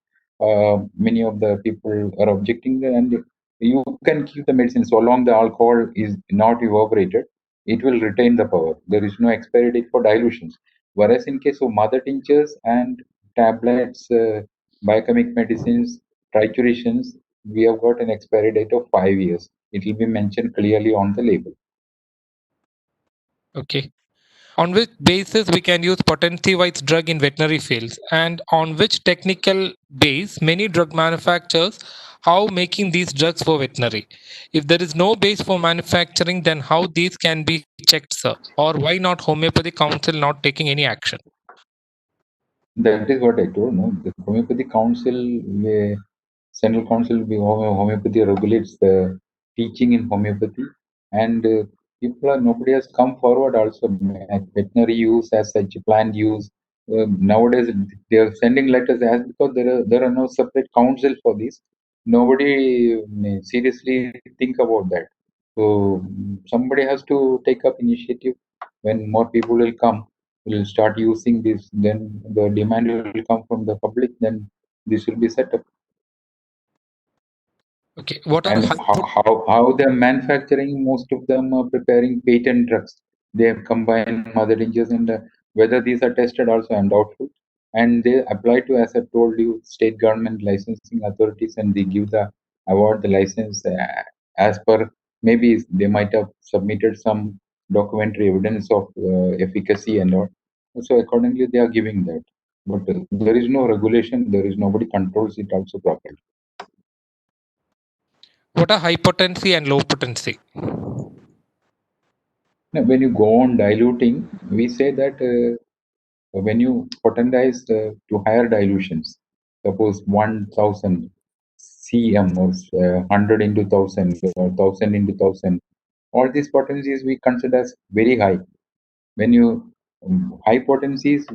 many of the people are objecting. And you can keep the medicine so long the alcohol is not evaporated, it will retain the power. There is no expiry date for dilutions. Whereas in case of mother tinctures and tablets, biochemic medicines, triturations, we have got an expiry date of 5 years. It will be mentioned clearly on the label. Okay. On which basis we can use potency-wise drug in veterinary fields, and on which technical base many drug manufacturers how making these drugs for veterinary. If there is no base for manufacturing, then how these can be checked, sir? Or why not homeopathy council not taking any action? That is what I told. No, the homeopathy council, central council, homeopathy regulates the teaching in homeopathy, and people are nobody has come forward also. Veterinary use as such, planned use. Nowadays, they are sending letters as because there are no separate council for this. Nobody seriously think about that. So somebody has to take up initiative. When more people will come, will start using this, then the demand will come from the public, then this will be set up. Okay, what are And high how they're manufacturing, most of them are preparing patent drugs. They have combined mother tinctures, and whether these are tested also, I'm doubtful. And they apply to, as I told you, state government licensing authorities, and they give the award the license as per, maybe they might have submitted some documentary evidence of efficacy and all. So accordingly, they are giving that. But there is no regulation. There is nobody controls it also properly. what are high potency and low potency? Now, when you go on diluting, we say that when you potentize to higher dilutions, suppose 1000 cm or 100 into 1000 or 1000 into 1000, all these potencies we consider as very high. When you high potencies,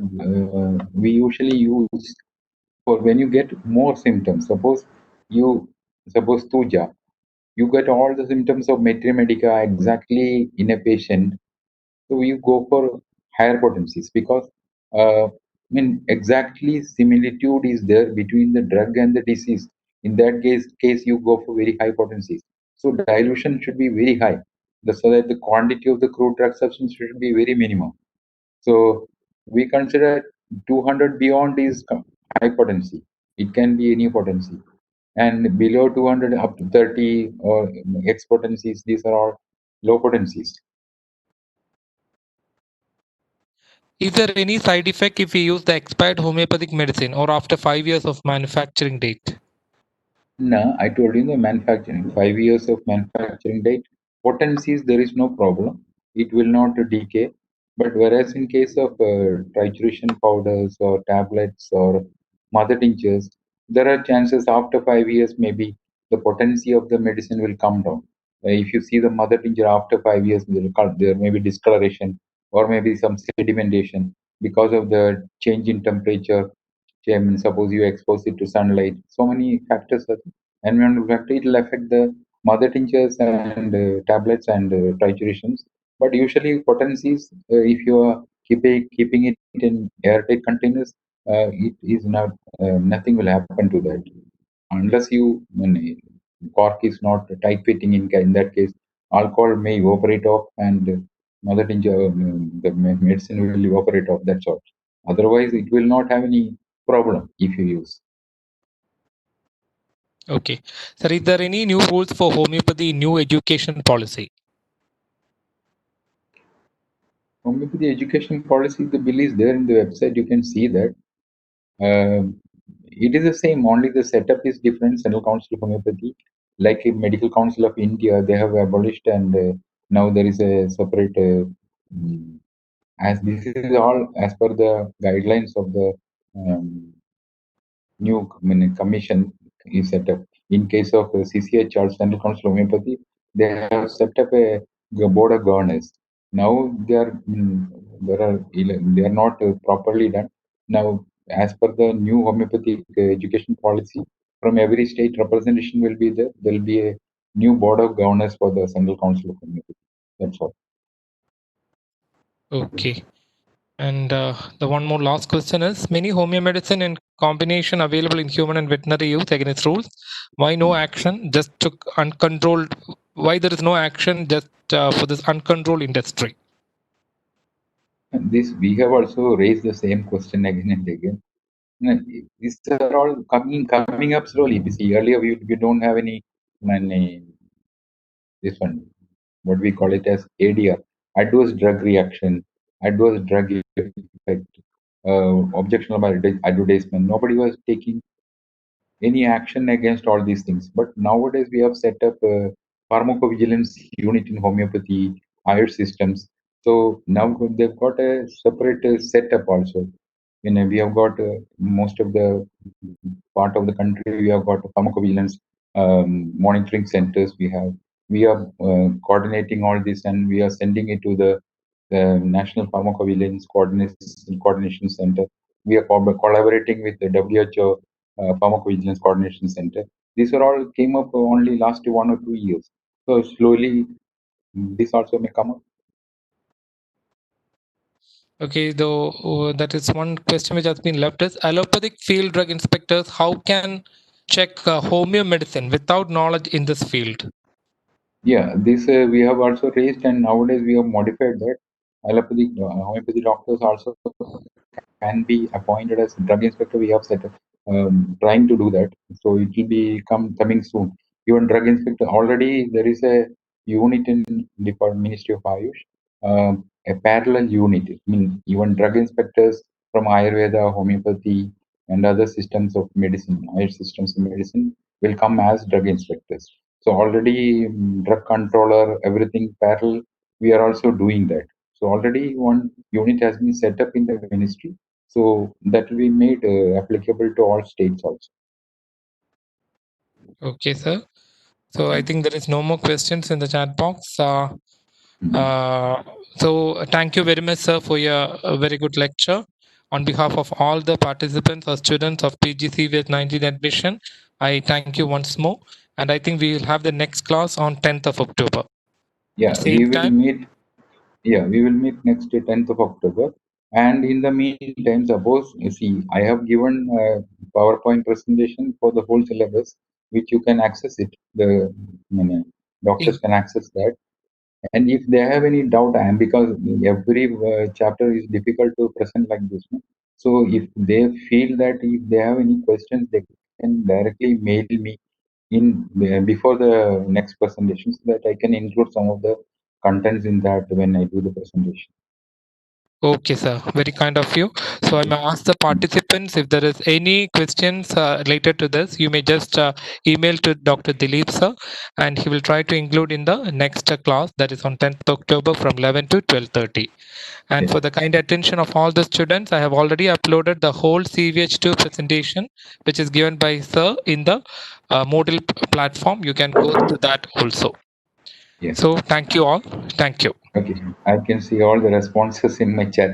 we usually use for when you get more symptoms. You suppose Tuja, you get all the symptoms of Metria Medica exactly in a patient, so you go for higher potencies because exactly similitude is there between the drug and the disease. In that case you go for very high potencies. So dilution should be very high, so that the quantity of the crude drug substance should be very minimum. So we consider 200 beyond is high potency. It can be any potency, and below 200 up to 30 or X potencies, these are all low potencies. Is there any side effect if we use the expired homeopathic medicine or after 5 years of manufacturing date? No, I told you the manufacturing, 5 years of manufacturing date, potencies, there is no problem. It will not decay. But whereas in case of trituration powders or tablets or mother tinctures, there are chances after 5 years, maybe the potency of the medicine will come down. If you see the mother tincture after 5 years, there may be discoloration or maybe some sedimentation because of the change in temperature. I mean, suppose you expose it to sunlight, so many factors are, environmental factor, it will affect the mother tinctures and tablets and triturations. But usually potencies, if you are keeping it in airtight containers, it is not, nothing will happen to that unless you, when cork is not tight fitting. In that case, alcohol may evaporate off and mother tincture, the medicine will evaporate off. That's all. Otherwise, it will not have any problem if you use. Okay. Sir, is there any new rules for homeopathy new education policy? Homeopathy education policy, the bill is there in the website. You can see that. It is the same, only the setup is different. Central Council of Homeopathy, like a Medical Council of India, they have abolished, and now there is a separate. Mm, as this is all as per the guidelines of the um, new commission is set up. In case of CCH or Central Council of Homeopathy, they have set up a board of governors. Now they are they are not properly done. Now, as per the new homeopathic education policy, from every state representation will be there. There will be a new board of governors for the Central Council of Homeopathy. That's all. Okay. And the one more last question is many homeo medicine and combination available in human and veterinary use against rules. Why no action? Just took uncontrolled. Why there is no action just for this uncontrolled industry? And this we have also raised the same question again and again. No, these are all coming up slowly. You see, earlier we don't have any, many, this one, what we call it as ADR, adverse drug reaction, adverse drug effect, objectionable advertisement. Nobody was taking any action against all these things. But nowadays we have set up a pharmacovigilance unit in homeopathy, higher systems. So now they've got a separate setup also. We have got most of the part of the country. We have got pharmacovigilance monitoring centers. We are coordinating all this, and we are sending it to the National Pharmacovigilance Coordination Center. We are collaborating with the WHO Pharmacovigilance Coordination Center. These are all came up only last 1 or 2 years. So slowly, this also may come up. Okay, though that is one question which has been left is allopathic field drug inspectors. How can check homeo medicine without knowledge in this field? Yeah, this we have also raised, and nowadays we have modified that. Allopathic homeopathy doctors also can be appointed as drug inspector. We have set trying to do that, so it will be coming soon. Even drug inspector, already there is a unit in Department Ministry of Ayush, a parallel unit. I mean, even drug inspectors from Ayurveda, homeopathy, and other systems of medicine, Ayush systems of medicine, will come as drug inspectors. So already drug controller, everything parallel. We are also doing that. So already one unit has been set up in the ministry, so that will be made applicable to all states also. Okay, sir. So I think there is no more questions in the chat box. So thank you very much, sir, for your very good lecture. On behalf of all the participants or students of PGC with 19 admission, I thank you once more. And I think we will have the next class on 10th of October. Yeah, we Same will time. meet. Yeah, we will meet next day, 10th of October. And in the meantime, suppose you see, I have given a PowerPoint presentation for the whole syllabus, which you can access it. The doctors can access that. And if they have any doubt, I am, because every chapter is difficult to present like this. No? So if they feel that if they have any questions, they can directly mail me in before the next presentation, so that I can include some of the contents in that when I do the presentation. Okay, sir. Very kind of you. So I may ask the participants if there is any questions related to this. You may just email to Dr. Dilip sir, and he will try to include in the next class, that is on 10th October from 11 to 12:30. And Yes. for the kind attention of all the students, I have already uploaded the whole CVH2 presentation, which is given by sir in the Moodle platform. You can go to that also. Yes. So thank you all. Thank you. Okay. I can see all the responses in my chat.